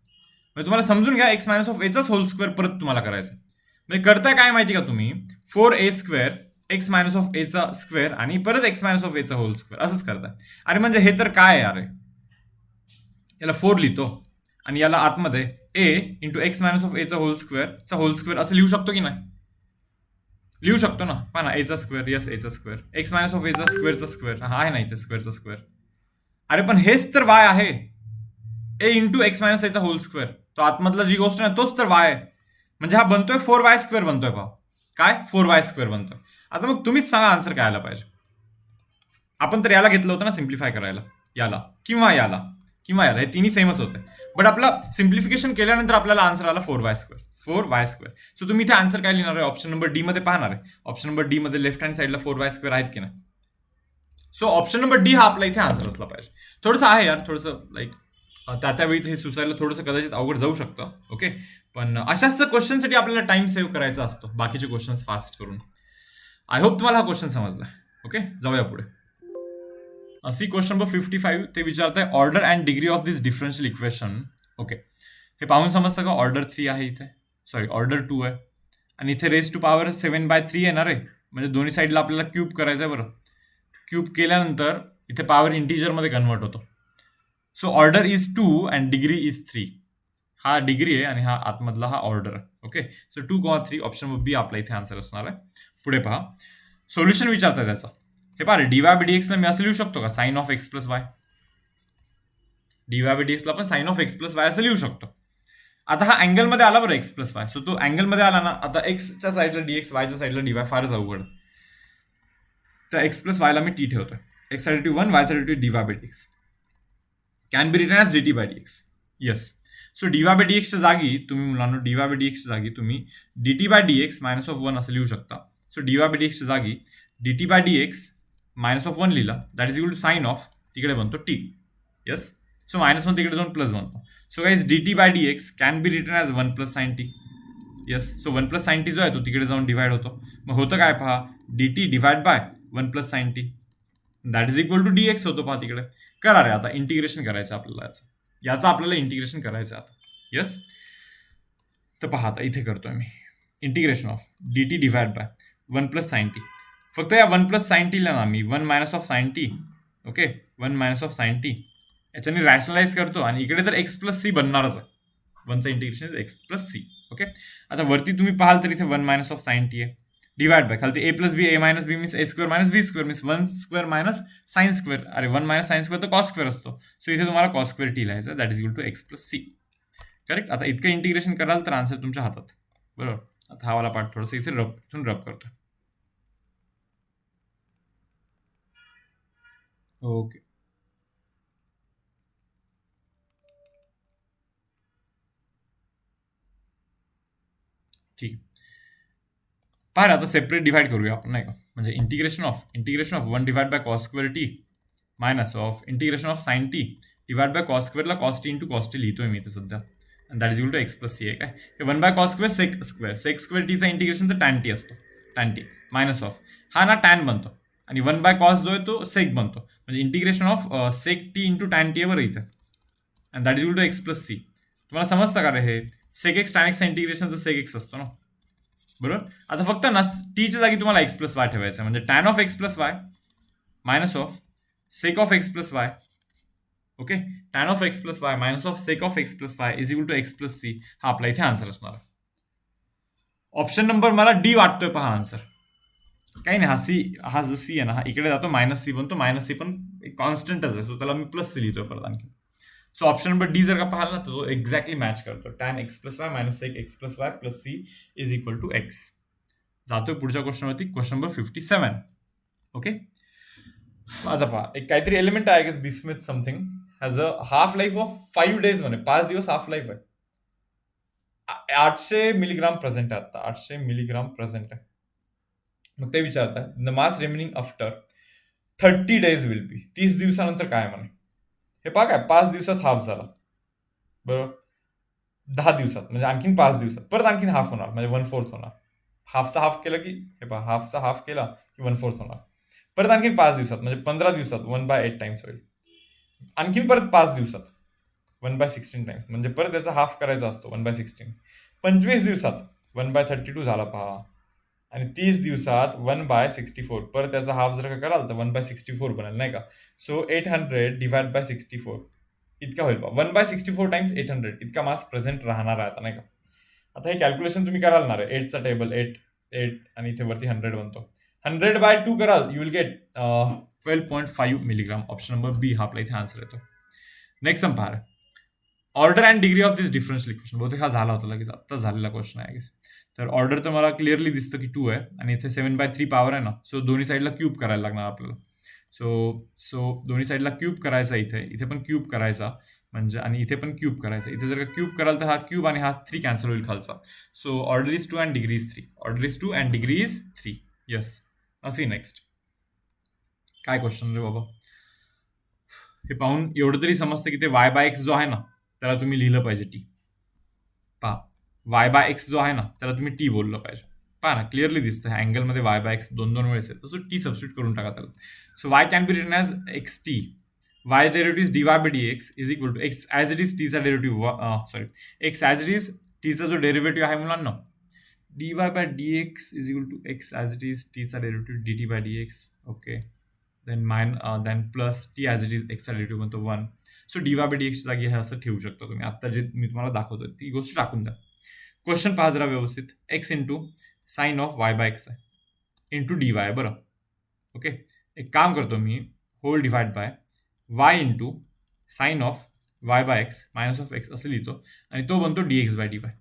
म्हणजे तुम्हाला समजून घ्या, एक्स मायनस ऑफ एचाच होल स्क्वेअर परत तुम्हाला करायचं. म्हणजे करताय काय माहिती का तुम्ही, 4a square x minus of एचा स्क्वेअर आणि परत एक्स मायनस ऑफ एचा होल स्क्वेअर असंच करताय. अरे म्हणजे हे तर काय आहे, अरे याला 4 लिहितो आणि याला आतमध्ये ए इंटू एक्स मायनस ऑफ एचा होल स्क्वेअर असं लिहू शकतो की नाही, लिहू शकतो ना. पहा ना, एचा स्क्वेअर, यस एचा स्क्वेअर, एक्स मायनस ऑफ एचा स्क्वेअरचा स्क्वेअर, हा आहे ना इथे स्क्वेअरचा स्क्वेअर. अरे पण हेच तर वाय आहे, ए इंटू एक्स मायनस एचा होल स्क्वेअर. तो आतमधला जी गोष्ट आहे तोच तर वाय आहे. म्हणजे हा बनतोय 4y स्क्वेअर बनतोय. पहा काय, 4y स्क्वेअर बनतोय. आता मग तुम्हीच सांगा आन्सर काय आला पाहिजे. आपण तर याला घेतलं होतं ना सिम्प्लिफाय करायला, याला किंवा याला. किंवा यार हे तिन्ही सेमच होते. बट आपला सिम्प्लिफिकेशन केल्यानंतर आपल्याला आन्सर आला 4y². सो तुम्ही इथे आन्सर काय लिहिणार आहे, ऑप्शन नंबर डी मध्ये पाहणार आहे. ऑप्शन नंबर डी मध्ये लेफ्ट हँड साईडला 4y² आहेत की नाही. सो ऑप्शन नंबर डी हा आपला इथे आन्सर असला पाहिजे. थोडंसं आहे यार, थोडंसं लाईक त्यावेळी हे सुचायला थोडंसं कदाचित अवघड जाऊ शकतं. ओके, पण अशाच क्वेश्चनसाठी आपल्याला टाइम सेव्ह करायचा असतो बाकीचे क्वेश्चन फास्ट करून. आय होप तुम्हाला हा क्वेश्चन समजला. ओके, जाऊया पुढे. सी क्वेश्चन नंबर 55 ते विचारत आहे order and degree of this differential equation. Okay, हे पाहून समजतं का, ऑर्डर 3 आहे इथे, सॉरी ऑर्डर 2 आहे आणि इथे रेज टू पॉवर 7/3 येणार आहे. म्हणजे दोन्ही साईडला आपल्याला क्यूब करायचं आहे. बरं, क्यूब केल्यानंतर इथे पॉवर इंटिजरमध्ये कन्वर्ट होतो. So order is 2 and degree is 3. हा डिग्री आहे आणि हा आतमधला हा ऑर्डर आहे. ओके, सो 2,3 ऑप्शन बी आपला इथे आन्सर असणार आहे. पुढे पहा, सोल्युशन विचारतात त्याचा. हे पहा, dy/dx ला मी असं लिहू शकतो का, sine of x plus y. dy/dx ला पण sine of x plus y असं लिहू शकतो. आता हा अँगल मध्ये आला बरं, x प्लस वाय. सो तो अँगल मध्ये आला ना, आता एक्सच्या साईडला dx, वायच्या साईडला dy फारच अवघड. तर x प्लस वायला मी टी ठेवतोय. x साठी 1, y साठी dy/dx can be written as dt/dx. Yes, so dy/dx च्या जागी तुम्ही मुलांना dy/dx च्या जागी तुम्ही dt/dx -1 असं लिहू शकता. सो dy/dx च्या जागी dt/dx -1 लिहिला, that is equal to sine of, तिकडे बनतो टी. येस, सो -1 तिकडे जाऊन प्लस बनतो. So guys dt/dx can be written as 1 + sin t. Yes, so 1 + sin t जो आहे तो तिकडे जाऊन डिवाइड होतो. मग होतं काय पहा, dt divide by 1 + sin t that is equal to dx होतो. पहा तिकडे करा रे, आता इंटिग्रेशन करायचं आपल्याला याचं आपल्याला इंटिग्रेशन करायचं आता. येस, तर पहा आता इथे करतोय मी integration of dt divide by 1 + sin t. फक्त या 1 + sin t ला ना मी 1 - sin t, okay, 1 - sin t याच्याने रॅशनलाइज करतो आणि इकडे तर x + c बनणारच आहे. 1चं integration is x + c. Okay, आता वरती तुम्ही पाहाल तर इथे 1 - sin t आहे, डिवाइड बाय खालती a + b, a - b means a² - b² means 1² - sin². अरे 1 - sin² तर cos² असतो. सो इथे तुम्हाला cos² t लिहायचं, that is equal to x + c. Correct. आता इतकं इंटिग्रेशन कराल तर आन्सर तुमच्या हातात. बरोबर, आता हा वाला पार्ट थोडंसं इथे रब करतो. ओके, ठीक. पहा आता सेपरेट डिवाइड करूया आपण, नाही का, म्हणजे integration of 1 divide bye cos² t minus of integration of sin t divide by cos² ला cos t × cos t लिहितोय मी इथे सध्या, that is equal to x + c आहे. काय हे 1 बाय cos² sec² t चा इंटिग्रेशन तर tan t असतो, tan t मायनस ऑफ हा ना tan बनतो आणि 1 बाय cos जो आहे तो sec बनतो, म्हणजे integration of sec t × tan t आहे बरं इथे, and that is equal to x + c. तुम्हाला समजतं का रे, हे sec x tan x चा इंटिग्रेशन तर sec x असतो ना. बरोबर, आता फक्त ना टीच्या जागी तुम्हाला x + y ठेवायचं, म्हणजे tan of x + y minus of sec of x + y. Okay, tan of x + y minus of sec of x + y is equal to x + c. हा आपला इथे आन्सर असणार. ऑप्शन नंबर मला D वाटतोय, पहा answer काही नाही. हा जो सी आहे ना, हा इकडे जातो -c बनतो, -c पण कॉन्स्टंटच आहे, सो त्याला मी +c लिहितोय परत आणखी. सो ऑप्शन नंबर डी जर का पाहिलं ना, तर तो एक्झॅक्टली मॅच करतो. tan x + y minus sec x + y + c is equal to x. जातोय पुढच्या क्वेश्चनवरती, क्वेश्चन नंबर 57. ओके, माझा पहा एक काहीतरी एलिमेंट आहे, guess bismuth something, has a half life of 5 days, म्हणे 5 दिवस हाफ लाईफ आहे. 800 मिलीग्राम प्रेझेंट आहे, आता 800 मिलीग्राम प्रेझेंट आहे. मग ते विचारत आहे the mass remaining after 30 days will be. 30 दिवसानंतर काय म्हणे. हे पहा काय, 5 दिवसात हाफ झाला, बरोबर, 10 दिवसात म्हणजे आणखीन 5 दिवसात परत आणखीन हाफ होणार, म्हणजे 1/4 होणार. हाफचा हाफ केला की, हे पहा, हाफचा हाफ केला की 1/4 होणार. परत आणखीन 5 दिवसात म्हणजे 15 दिवसात 1/8 टाइम्स होईल. आणखीन परत 5 दिवसात 1/16 टाइम्स, म्हणजे परत याचा हाफ करायचा असतो 1/16. 25 दिवसात 1/32 झाला पहा, आणि 30 दिवसात 1/64. परत त्याचा हाफ जर का कराल तर 1/64 बनेल, नाही का. सो 800 डिवाइड बाय 64 इतका होईल. 1/64 टाइम्स 800 इतका मास प्रेझेंट राहणार आहे आता, नाही का. आता हे कॅल्क्युलेशन तुम्ही कराल ना रे, 8चा टेबल 8 आणि इथे वरती 100 बनतो. 100/2 कराल, you will get 12.5 milligram. Option number B हा आपला इथे आन्सर येतो. नेक्स्ट सम पहा, order and degree of this differential equation. बहुतेक हा झाला होता, लगेच आत्ता झालेला क्वेश्चन आहे गेस. तर ऑर्डर तर मला क्लिअरली दिसतं की 2 आहे आणि इथे 7/3 पॉवर आहे ना, सो दोन्ही साईडला क्यूब करायला लागणार आपल्याला. सो सो दोन्ही साईडला क्यूब करायचा, इथे पण क्यूब करायचा, म्हणजे आणि इथे पण क्यूब करायचा. इथे जर का क्यूब कराल तर हा क्यूब आणि हा 3 कॅन्सल होईल खालचा. So order is 2 and degree is 3. Order is 2 and degree is 3. Yes. असे नेक्स्ट काय क्वेश्चन रे बाबा. हे पाहून एवढं तरी समजतं की ते वाय बाय एक्स जो आहे ना त्याला तुम्ही लिहिलं पाहिजे टी. पहा, वाय बाय एक्स जो आहे ना त्याला तुम्ही टी बोललं पाहिजे. पहा ना, क्लिअरली दिसतं ह्या अँगलमध्ये वाय बाय एक्स दोन वेळेस आहे, तसं टी सबस्टिट्यूट करून टाका त्याला. So y can be written as x t. Y derivative is d y by d x is equal to x as it is टीचा derivative, sorry, x as it is टीचा जो derivative आहे मुलांना, d y by d x is equal to x as it is टीचा derivative d t by d x. Okay. Then plus t as it is एक्सचा derivative बनतो 1. So d y by D एक्सच्या जागी हे असं ठेवू शकता तुम्ही. आता जे मी तुम्हाला दाखवतो ती गोष्ट टाकून द्या. क्वेश्चन पहा जरा व्यवस्थित. X into sine of y by x आहे इंटू डी वाय. बरं, ओके. एक काम करतो मी, whole divide by y into sine of y by x minus of x असं लिहितो आणि तो बनतो d x by d y.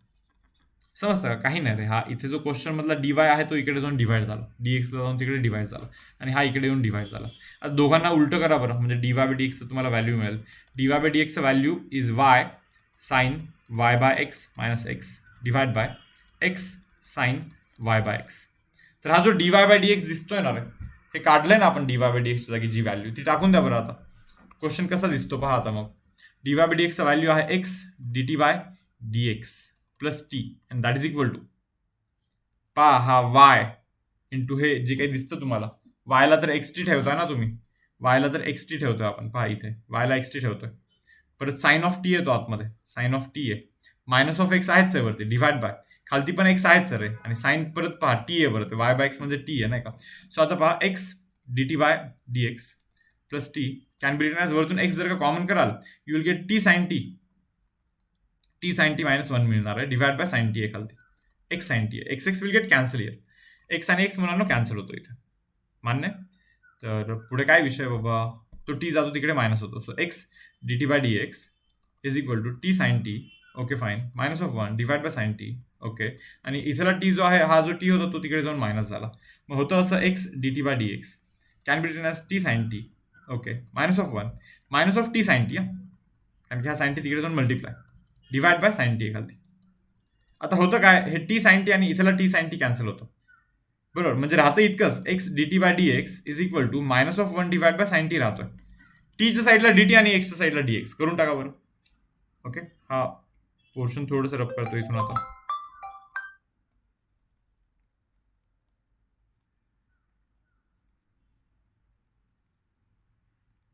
समजतं का? काही नाही रे. हा इथे जो क्वेश्चन मधला डी वाय आहे तो इकडे जाऊन डिवाइड झाला, डी एक्सला जाऊन तिकडे डिवाइड झाला आणि हा इकडे येऊन डिवाइड झाला. आता दोघांना उलटं करा बरं, म्हणजे डी वाय बाय डी एक्सचं तुम्हाला व्हॅल्यू मिळेल. डी वाय बाय डी एक्सचं value is y sine y by x minus x divide by x sine y by x. तर हा जो d y by d x दिसतोय ना रे, हे काढलंय ना आपण डी वाय बाय डी एक्सच्या जागी जी व्हॅल्यू ती टाकून द्या बरं. आता क्वेश्चन कसा दिसतो पहा. आता मग डी वाय बाय डी एक्सचा व्हॅल्यू आहे x d t by d x plus t and that is equal to, पहा हा वाय इंटू हे जे काही दिसतं तुम्हाला, वायला तर एक्स टी ठेवताय ना तुम्ही, वायला तर एक्स टी ठेवतोय आपण. पहा इथे वायला एक्स टी ठेवतोय, परत साईन ऑफ टी येतो आतमध्ये, साईन ऑफ टी आहे, मायनस ऑफ एक्स आहेच आहे वरती, डिवाइड बाय खालती पण एक्स आहेच रे, आणि साईन परत पहा टी आहे बरं, वाय बाय एक्स म्हणजे टी आहे नाही का. सो आता पहा x d t by d x plus t can be written as, वरतून एक्स जर का कॉमन कराल you will get t sine t, t sine t minus 1 मिळणार आहे, डिवाइड बाय साईन टी आहे खालती, एक्स साईन टी आहे. X x will get cancel here, x आणि एक्स मुलांना कॅन्सल होतो इथे. मान्य? तर पुढे काय विषय बाबा, तो टी जातो तिकडे मायनस होतो. So x d t by d x is equal to t sine t, okay fine, minus of 1 divide by sine t. Okay. आणि इथला टी जो आहे, हा जो टी होता तो तिकडे जाऊन मायनस झाला, मग होतं असं x d t by d x can be written as t sine t, okay, minus of 1 minus of t sine t, कारण की हा साईन टी तिकडे जाऊन multiply divide by sine t खालती. आता होतं काय, हे टी साईन टी आणि इथला टी साईन टी कॅन्सल होतं, बरोबर. म्हणजे राहतं इतकंच, x d t by d x is equal to minus of 1 divide by sine t राहतोय. टीच्या साईडला डी टी आणि एक्सच्या साईडला डी एक्स करून टाका बरं. ओके. हा पोर्शन थोडंसं रफ करतो इथून. आता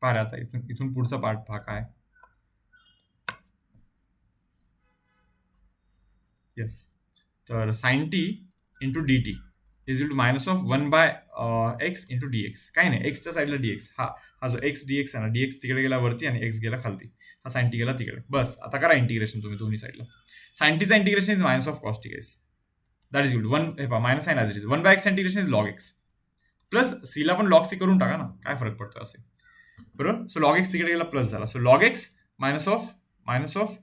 पाहा आता इथून पुढचा पार्ट पहा काय. येस. तर sine t into D t is equal to minus of 1 by x into d x. काही नाही, एक्सच्या साईडला डी एक्स, हा जो एक्स डी एक्स आहे ना, डी एक्स तिकडे गेला वरती आणि एक्स गेला खालती, हा साईन टी गेला तिकडे. बस आता करा इंटिग्रेशन तुम्ही दोन्ही साईडला. साईन टीचा integration is minus of cos t x, that is equal to 1, हे पहा minus sine as it is 1 by x integration is log x, plus सीला पण लॉग सी करून टाका ना, काय फरक पडतो असे, बरोबर. सो लॉग एक्स तिकडे गेला प्लस झाला, so log x minus of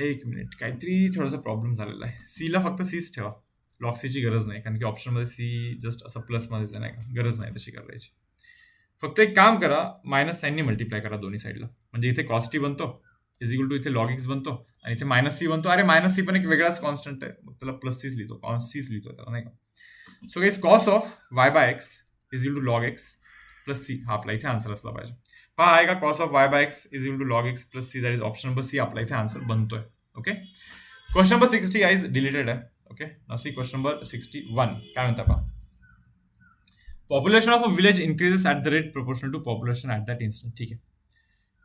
एक मिनिट, काहीतरी थोडासा प्रॉब्लेम झालेला आहे. सीला फक्त सीच ठेवा, लॉग सीची गरज नाही, कारण की ऑप्शनमध्ये सी जस्ट असं प्लसमध्येच आहे नाही का, गरज नाही तशी करायची. फक्त एक काम करा, मायनस साईनने मल्टिप्लाय करा दोन्ही साईडला, म्हणजे इथे कॉस टी बनतो इज इक्वल टू इथे लॉग एक्स बनतो आणि इथे मायनस सी बनतो. अरे मायनस सी पण एक वेगळाच कॉन्स्टंट आहे, मग त्याला प्लस सीच लिहितो, कॉस सीच लिहितो त्याला नाही का. So guys cos of y by x is equal to log x plus c, हा आपला इथे आन्सर असला पाहिजे. पहा आहे का, cos of y by x is equal to log x plus c, that is option number C आपला इथे आन्सर बनतोय. Okay. Question number 60 guys deleted आहे. Okay. Now see question number 61 काय म्हणता पहा. Population of a village increases at the rate proportional to population at that instant. ठीक आहे.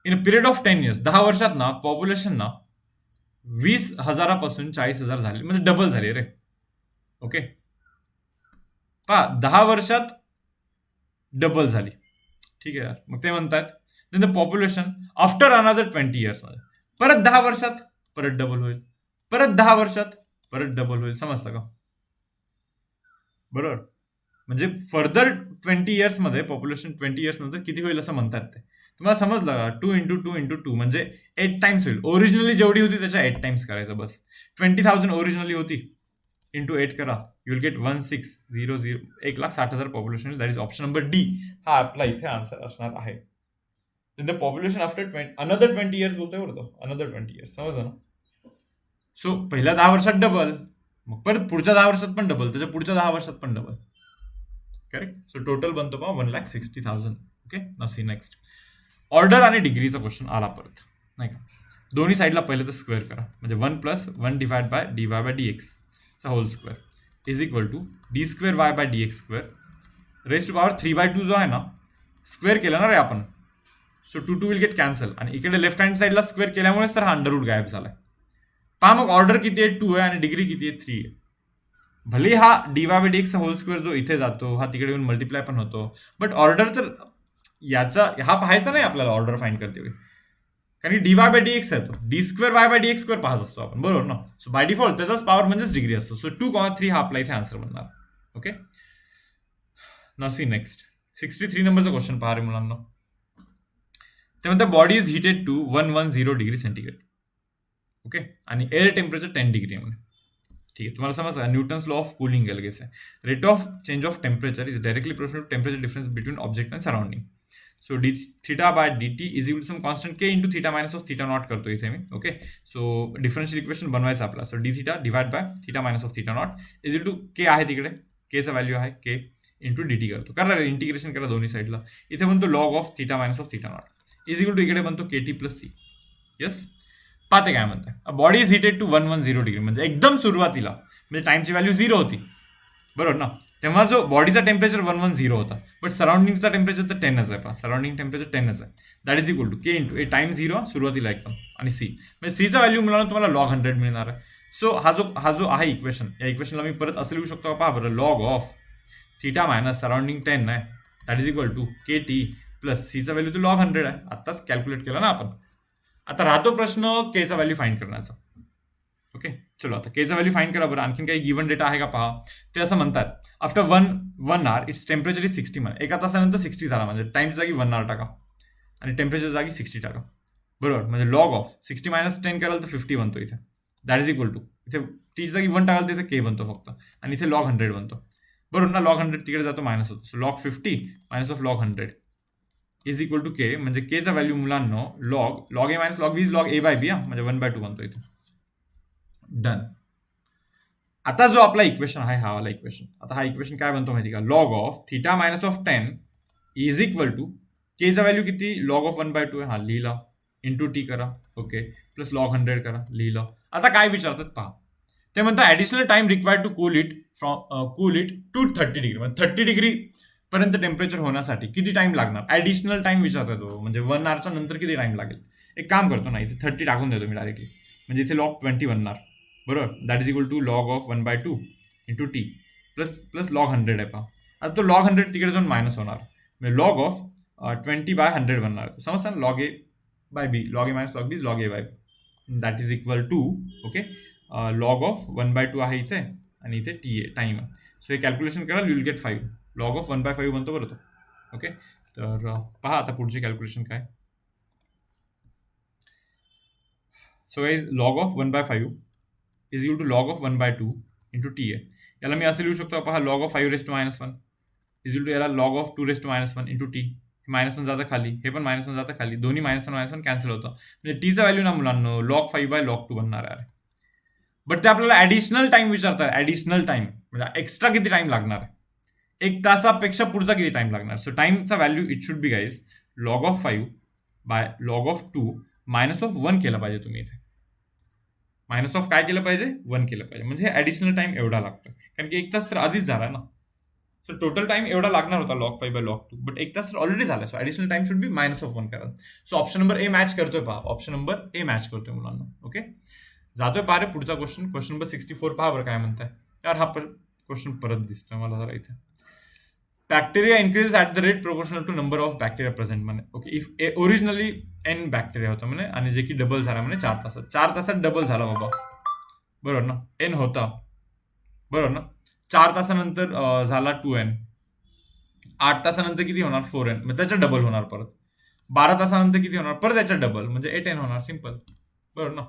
In a period of 10 years, 10 वर्षात ना पॉप्युलेशन ना 20,000 40,000 झाली, म्हणजे डबल झाली रे. ओके. पहा 10 वर्षात डबल झाली. ठीक आहे यार. मग ते म्हणतात then the population after another 20 years मध्ये परत 10 वर्षात परत डबल होईल, परत 10 वर्षात परत डबल होईल. समजतं का? बरोबर. म्हणजे फर्दर 20 years मध्ये पॉप्युलेशन 20 years नंतर किती होईल असं म्हणतात ते. तुम्हाला समजलं का? 2 इंटू 2 इंटू 2 म्हणजे 8 times होईल. ओरिजिनली जेवढी होती त्याच्या 8 times करायचं बस. 20,000 ओरिजिनली होती इंटू 8 करा, you will gate 1600, 1,60,000 population. That is option number D. हा आपला इथे आन्सर असणार आहे. The population after another 20 years बोलतोय बरं तो, अनदर 20 इयर्स, समजलं ना. सो पहिल्या 10 वर्षात डबल, मग परत पुढच्या 10 वर्षात पण डबल, त्याच्या पुढच्या 10 वर्षात पण डबल. करेक्ट. सो टोटल बनतो पहा 1,60,000. Okay. Now C next. Order आणि डिग्रीचा क्वेश्चन आला परत, नाही का. दोन्ही साईडला पहिले तर स्क्वेअर करा, म्हणजे 1 + 1 divide by dy by dx चा whole square is equal to d square y by dx square raise to power 3/2 जो आहे ना, स्क्वेअर केला ना रे आपण. सो 2 विल गेट कॅन्सल, आणि इकडे लेफ्ट हँड साईडला स्क्वेअर केल्यामुळेच तर हा अंडररूट गायब झालाय. पहा मग ऑर्डर किती आहे, 2 आहे, आणि डिग्री किती आहे, 3 आहे. भले हा dy बाय dx चा होल स्क्वेअर जो इथे जातो, हा तिकडे येऊन मल्टिप्लाय पण होतो, बट ऑर्डर तर याचा हा पाहायचा नाही आपल्याला ऑर्डर फाइंड करते वेळी, कारण की dy बाय dx आहे तो, d square y by dx square पाहत असतो आपण, बरोबर ना. सो बाय डिफॉल्ट त्याचाच पॉवर म्हणजेच डिग्री असतो. सो 2,3 हा आपला इथे आन्सर बनणार. ओके. Now C next. 63 नंबरचा क्वेश्चन पहा रे मुलांना. ते म्हणतात body is heated to 110 degree centigrade. Okay. आणि एअर टेम्परेचर 10 डिग्री आहे. ठीक आहे, तुम्हाला समजलं. Newton's law of cooling guess आहे. Rate of change of temperature is directly proportional to temperature difference between object and surrounding. So d theta by dt is equal to some constant k into theta minus of theta not करतो इथे मी. Okay. So differential equation बनवायचं आपला. So d theta divide by theta minus of theta not is equal to k आहे तिकडे, केचा value आहे के into dt करतो. करा इंटिग्रेशन करा दोन्ही साईडला. इथे बनतो log of theta minus of theta not is equal to इकडे बनतो k t plus c. Yes. पाहते काय म्हणताय. Body is heated to 110 degree, म्हणजे एकदम सुरुवातीला, म्हणजे टाइमची व्हॅल्यू 0 होती, बरोबर ना. तेव्हा जो बॉडीचा टेम्परेचर 110 होता, बट सराउंडिंगचा टेम्परेचर तर 10च आहे. पहा सराउंडिंग टेम्परेचर 10च आहे. That is equal to K into a time 0 सुरुवातीला एकदम, आणि सी, म्हणजे सीचा व्हॅल्यू मिळाला तुम्हाला लॉग 100 मिळणार आहे. सो हा जो आहे इक्वेशन, या इक्वेशनला मी परत असं लिहू शकतो. पहा बरं, log of theta minus surrounding 10 आहे, that is equal to K t plus सीचा व्हॅल्यू तो लॉग 100 आहे. आत्ताच कॅल्क्युलेट केला ना आपण. आता राहतो प्रश्न केचा व्हॅल्यू फाइंड करण्याचा. ओके. चलो आता केचा व्हॅल्यू फाइंड करा बरं. आणखीन काही गिवन डेटा आहे का पहा. ते असं म्हणतात, after one hour its temperature is 60 म्हणा. एका तासानंतर 60 झाला, म्हणजे टाइमच्या जागी 1 आवर टाका आणि टेम्परेचर जागी 60 टाका, बरोबर. म्हणजे लॉग ऑफ 60 मायनस 10 कराल तर 50 बनतो इथे. दॅट इज इक्वल टू इथे टी जागी 1 टाकाल तर इथे के बनतो फक्त, आणि इथे लॉग 100 बनतो, बरोबर ना. लॉग 100 तिकडे जातो मायनस होतो. So log 50 minus of log 100 is equal to k, म्हणजे केचा व्हॅल्यू मुलांनो log A minus log B is log A by बी, म्हणजे 1/2 बनतो इथे. डन. आता जो आपला इक्वेशन आहे, हा वाला इक्वेशन, आता हा इक्वेशन काय बनतो माहिती का. Log of theta minus of 10 is equal to केचा व्हॅल्यू किती, लॉग ऑफ 1/2 आहे, हा लिहिला, इंटू टी करा, ओके, प्लस लॉग 100 करा, लिहिलं. आता काय विचारतात पहा. ते म्हणतात additional time required to cool it to 30 degree, म्हणजे 30 डिग्री पर्यंत टेम्परेचर होण्यासाठी किती टाइम लागणार. ऍडिशनल टाइम विचारतात, म्हणजे 1 आवरच्या नंतर किती टाइम लागेल. एक काम करतो ना, इथे 30 टाकून देतो मी डायरेक्टली, म्हणजे इथे लॉग 20 बनणार, बरोबर. That is equal to log of 1/2 into t plus log 100 आहे पहा. आता तो लॉग 100 तिकडे जाऊन मायनस होणार, म्हणजे लॉग ऑफ 20/100 बनणार. समजता ना. Log A by B, log A minus log B is log A by B. That is equal to, okay, log of 1/2 आहे इथे, आणि इथे टी आहे, टाइम आहे. सो हे कॅल्क्युलेशन करा, you will gate 5. Log of 1/5 बनतो बरं तो. ओके. तर पहा आता पुढची कॅल्क्युलेशन काय. So is log of 1/5 is equal to log of 1/2 into t आहे. याला मी असं लिहू शकतो, पहा log of 5 raised to -1 is equal to याला log of 2 raised to -1 into t. -1 जातं खाली, हे पण -1 जातं खाली, दोन्ही -1 कॅन्सल होतं, म्हणजे टीचा व्हॅल्यू ना मुलांना log 5/log 2 बनणार आहे. बट ते आपल्याला ऍडिशनल टाइम विचारतात. ऍडिशनल टाइम म्हणजे एक्स्ट्रा किती टाइम लागणार आहे, 1 तासापेक्षा पुढचा किती टाइम लागणार. सो टाइमचा value it should be guys log of 5/log of 2 minus of 1 केलं पाहिजे तुम्ही इथे. मायनस ऑफ काय केलं पाहिजे, 1 केलं पाहिजे, म्हणजे ऍडिशनल टाइम एवढा लागतो, कारण की 1 तास तर आधीच झाला ना. सो टोटल टाइम एवढा लागणार होता log 5/log 2, बट 1 तास तर ऑलरेडी झाला. So additional time should be -1 करा. सो ऑप्शन नंबर ए मॅच करतोय पहा, ऑप्शन नंबर ए मॅच करतोय मुलांना. ओके. जातोय पहा रे पुढचा क्वेश्चन नंबर 64 पहा बरं काय म्हणताय. यार हा क्वेश्चन परत दिसतोय मला जरा इथे. Bacteria increase at the rate proportional to number of bacteria present म्हणे. Okay. If originally n bacteria होता म्हणे, आणि जे की डबल झाला म्हणे 4 तासात. 4 तासात डबल झाला बाबा, बरोबर ना. n होता, बरोबर ना. 4 तासानंतर झाला 2n. 8 तासानंतर किती होणार, 4n, म्हणजे त्याच्या डबल होणार परत. 12 तासानंतर किती होणार, परत त्याच्या डबल, म्हणजे 8n होणार. सिम्पल, बरोबर ना.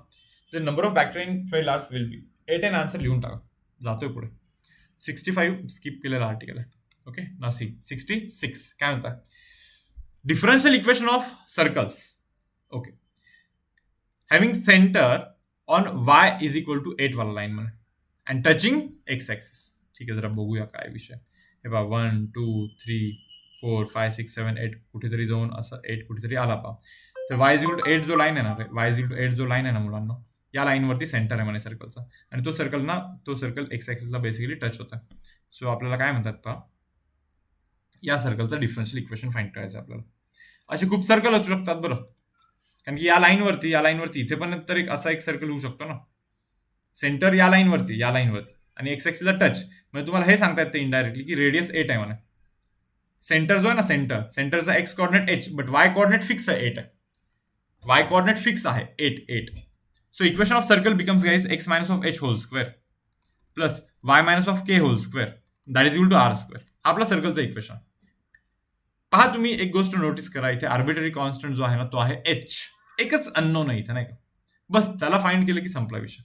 The number of bacteria in 12 hours will B 8n. Answer लिहून टाका, जातोय पुढे. 65 स्किप केलेला आर्टिकल आहे. ओके, ना सी 66 काय म्हणतात, differential equation of circles. Okay, having centre on y is equal to 8 वाला लाईन मध्ये अँड टचिंग x ऍक्सिस. ठीक आहे, जरा बघूया काय विषय. हे पहा 1 2 3 4 5 6 7 8 कुठेतरी जाऊन असं 8 कुठेतरी आला पहा. तर y इज इक्वल टू 8 जो लाईन आहे ना, y इज इक्वल टू 8 जो लाईन आहे ना मुलांना, या लाईनवरती सेंटर आहे म्हणे सर्कलचा, आणि तो सर्कल एक्स ऍक्सिसला बेसिकली टच होता. सो आपल्याला काय म्हणतात पहा, या सर्कलचं डिफरन्शियल इक्वेशन फाइंड करायचं आपल्याला. असे खूप सर्कल असू शकतात बरं, कारण की या लाईनवरती इथे पण तर एक सर्कल होऊ शकतो ना. सेंटर या लाईनवरती आणि एक्स ऍक्सिसला टच, म्हणजे तुम्हाला हे सांगता येतं इनडायरेक्टली की रेडियस 8 आहे म्हणा. सेंटर जो आहे ना, सेंटरचा x coordinate H, but y coordinate fix आहे 8 आहे. वाय कॉर्डिनेट फिक्स आहे 8. So equation of circle becomes, guys, x minus of h whole square plus y minus of k whole square that is equal to r square. आपला सर्कलचं equation पहा. तुम्ही एक गोष्ट notice करा, इथे आर्बिटरी कॉन्स्टंट जो आहे ना तो आहे h. एकच अननोन आहे इथे, नाही का. बस त्याला फाइंड केलं की संपला विषय.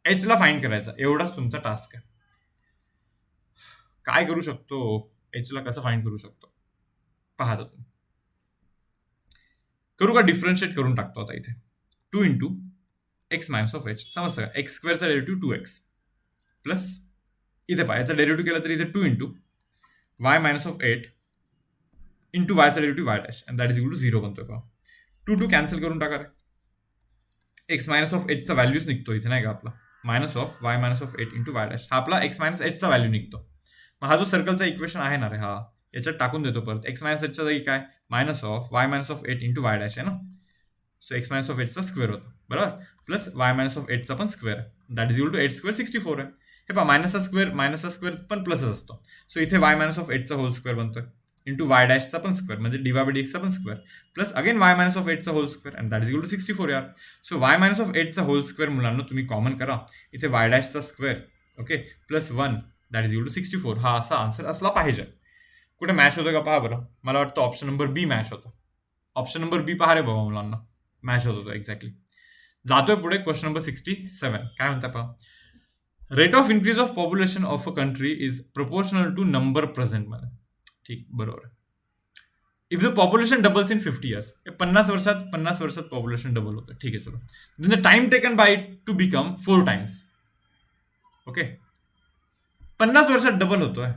h ला फाइंड करायचा, एवढाच तुमचा टास्क आहे. काय करू शकतो, h ला कसं फाइंड करू शकतो पहा. तुम्ही करू का, डिफरन्शिएट करून टाकतो आता इथे. 2 into X minus of H, समजतं का. एक्स स्क्वेअरचा डेरिव्हेटिव्ह 2x प्लस इथे पहा याचा डेरिव्हेटिव्ह केला तर इथे 2 into y minus of 8 into वायचा derivative y dash, and that is equal to 0 बनतोय पहा. 2 कॅन्सल करून टाका रे. एक्स मायनस ऑफ एचचा व्हॅल्यूच निघतो इथे, नाही का, आपला minus of Y minus of 8 into y dash, हा आपला एक्स मायनस एचचा व्हॅल्यू निघतो. मग हा जो सर्कलचा इक्वेशन आहे ना रे, हा याच्यात टाकून देतो परत. एक्स मायनस एचच्या जागी काय, minus of Y minus of 8 into y dash आहे ना. सो एक्स मायनस ऑफ एचचा स्क्वेअर होतो, बरोबर, प्लस वाय मायनस ऑफ 8चा पण स्क्वेअर आहे, that is equal to 8 square 64 आहे. हे पहा, मायनसचा स्क्वेअर पण प्लसच असतो. सो इथे वाय मायनस ऑफ 8चा होल स्क्वेअर बनतोय इंटू वाय डॅशचा पण स्क्वेअर, म्हणजे डीवाय बाय डीएक्सचा पण square, plus again y minus of 8चा whole square, and that is equal to 64 यार. सो वाय मायनस ऑफ 8चा होल स्क्वेअर मुलांना तुम्ही कॉमन करा, इथे वाय डॅशचा square, okay, plus 1 that is equal to 64. हा असा आन्सर असला पाहिजे. कुठे मॅच होतं का पहा बरं. मला वाटतं ऑप्शन नंबर बी मॅच होतं. ऑप्शन नंबर बी पहा रे बाबा मुलांना, मॅच होत होतो एक्झॅक्टली. जातोय पुढे, क्वेश्चन नंबर 67 काय म्हणता पहा. Rate of increase of population of a country is proportional to number present मध्ये. ठीक, बरोबर आहे. If the population doubles in 50 years, 50 वर्षात पॉप्युलेशन डबल होतं. ठीक आहे, चलो. Then the time taken by to become 4 times. Okay, 50 वर्षात डबल होतोय,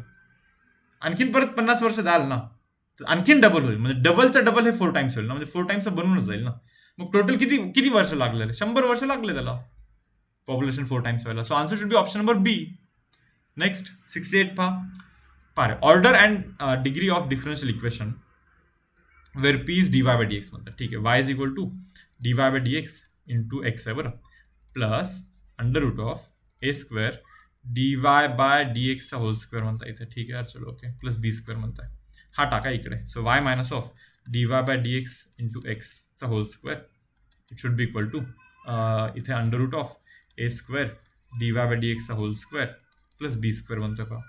आणखीन परत 50 वर्ष द्याल ना, तर आणखीन डबल होईल, म्हणजे डबलचा डबल हे 4 टाइम्स होईल ना, म्हणजे 4 टाइम्स बनूनच जाईल ना. मग टोटल किती वर्ष लागले, 100 वर्ष लागले त्याला पॉप्युलेशन 4 टाइम्स व्हायला. So answer should be option number B. Next 68 पहा. Order and degree of differential equation where p is d y by d x म्हणतात. ठीक आहे, y is equal to d y by d x into x आहे बरं, plus under root of a square d y by डीएक्सचा whole square म्हणता इथे. ठीक आहे, चलो, ओके, प्लस बी स्क्वेअर म्हणताय, हा टाका इकडे. So y minus of d y by d x into एक्सचा whole square, it should be equal to इथे under root of a square d y by डीएक्सचा whole square plus b square बनतोय पहा.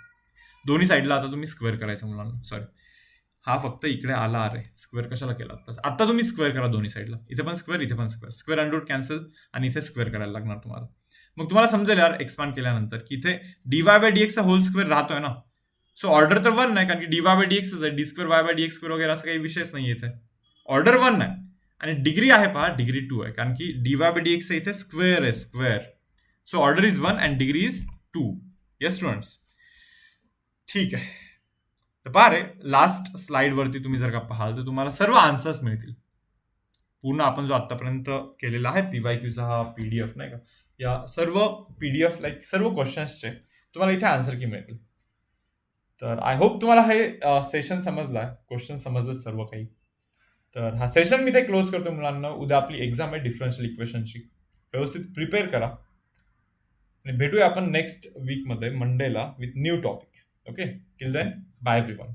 दोन्ही साईडला आता तुम्ही स्क्वेअर करायचं मुलांना. सॉरी, हा फक्त इकडे आला, अरे स्क्वेअर कशाला केला आता तुम्ही स्क्वेअर करा दोन्ही साईडला. इथे पण square square under root cancel, आणि इथे स्क्वेअर करायला लागणार तुम्हाला. मग तुम्हाला समजेल यार एक्सपांड केल्यानंतर की इथे डीवाय बाय डीएक्सचा होल स्क्वेअर राहतोय ना. सो ऑर्डर तर 1 नाही, कारण की डीवाय बाय डीएक्सच आहे, D square Y by D X square वगैरे असं काही विषयच नाही इथे. ऑर्डर 1 आहे, आणि डिग्री आहे पहा, डिग्री 2 आहे, कारण की डीवाय बाय डीएक्स इथे स्क्वेअर आहे, square. So order is 1 and degree is 2. Yes students, ठीक आहे. तर पहा रे, लास्ट स्लाइड वरती तुम्ही जर का पाहाल तर तुम्हाला सर्व आन्सर्स मिळतील. पूर्ण आपण जो आतापर्यंत केलेला आहे पीवायक्यूचा हा पीडीएफ, नाही का, या सर्व पीडीएफ लाईक सर्व क्वेश्चन्सचे तुम्हाला इथे आन्सर की मिळतील. तर आय होप तुम्हाला हे सेशन समजलाय, क्वेश्चन समजलं सर्व काही. तर हा सेशन मी इथे क्लोज करतो मुलांना. उद्या आपली एक्झाम आहे डिफरन्शियल इक्वेशनची, व्यवस्थित प्रिपेअर करा, आणि भेटूया आपण नेक्स्ट वीकमध्ये मंडेला with new topic. Okay, till then bye everyone.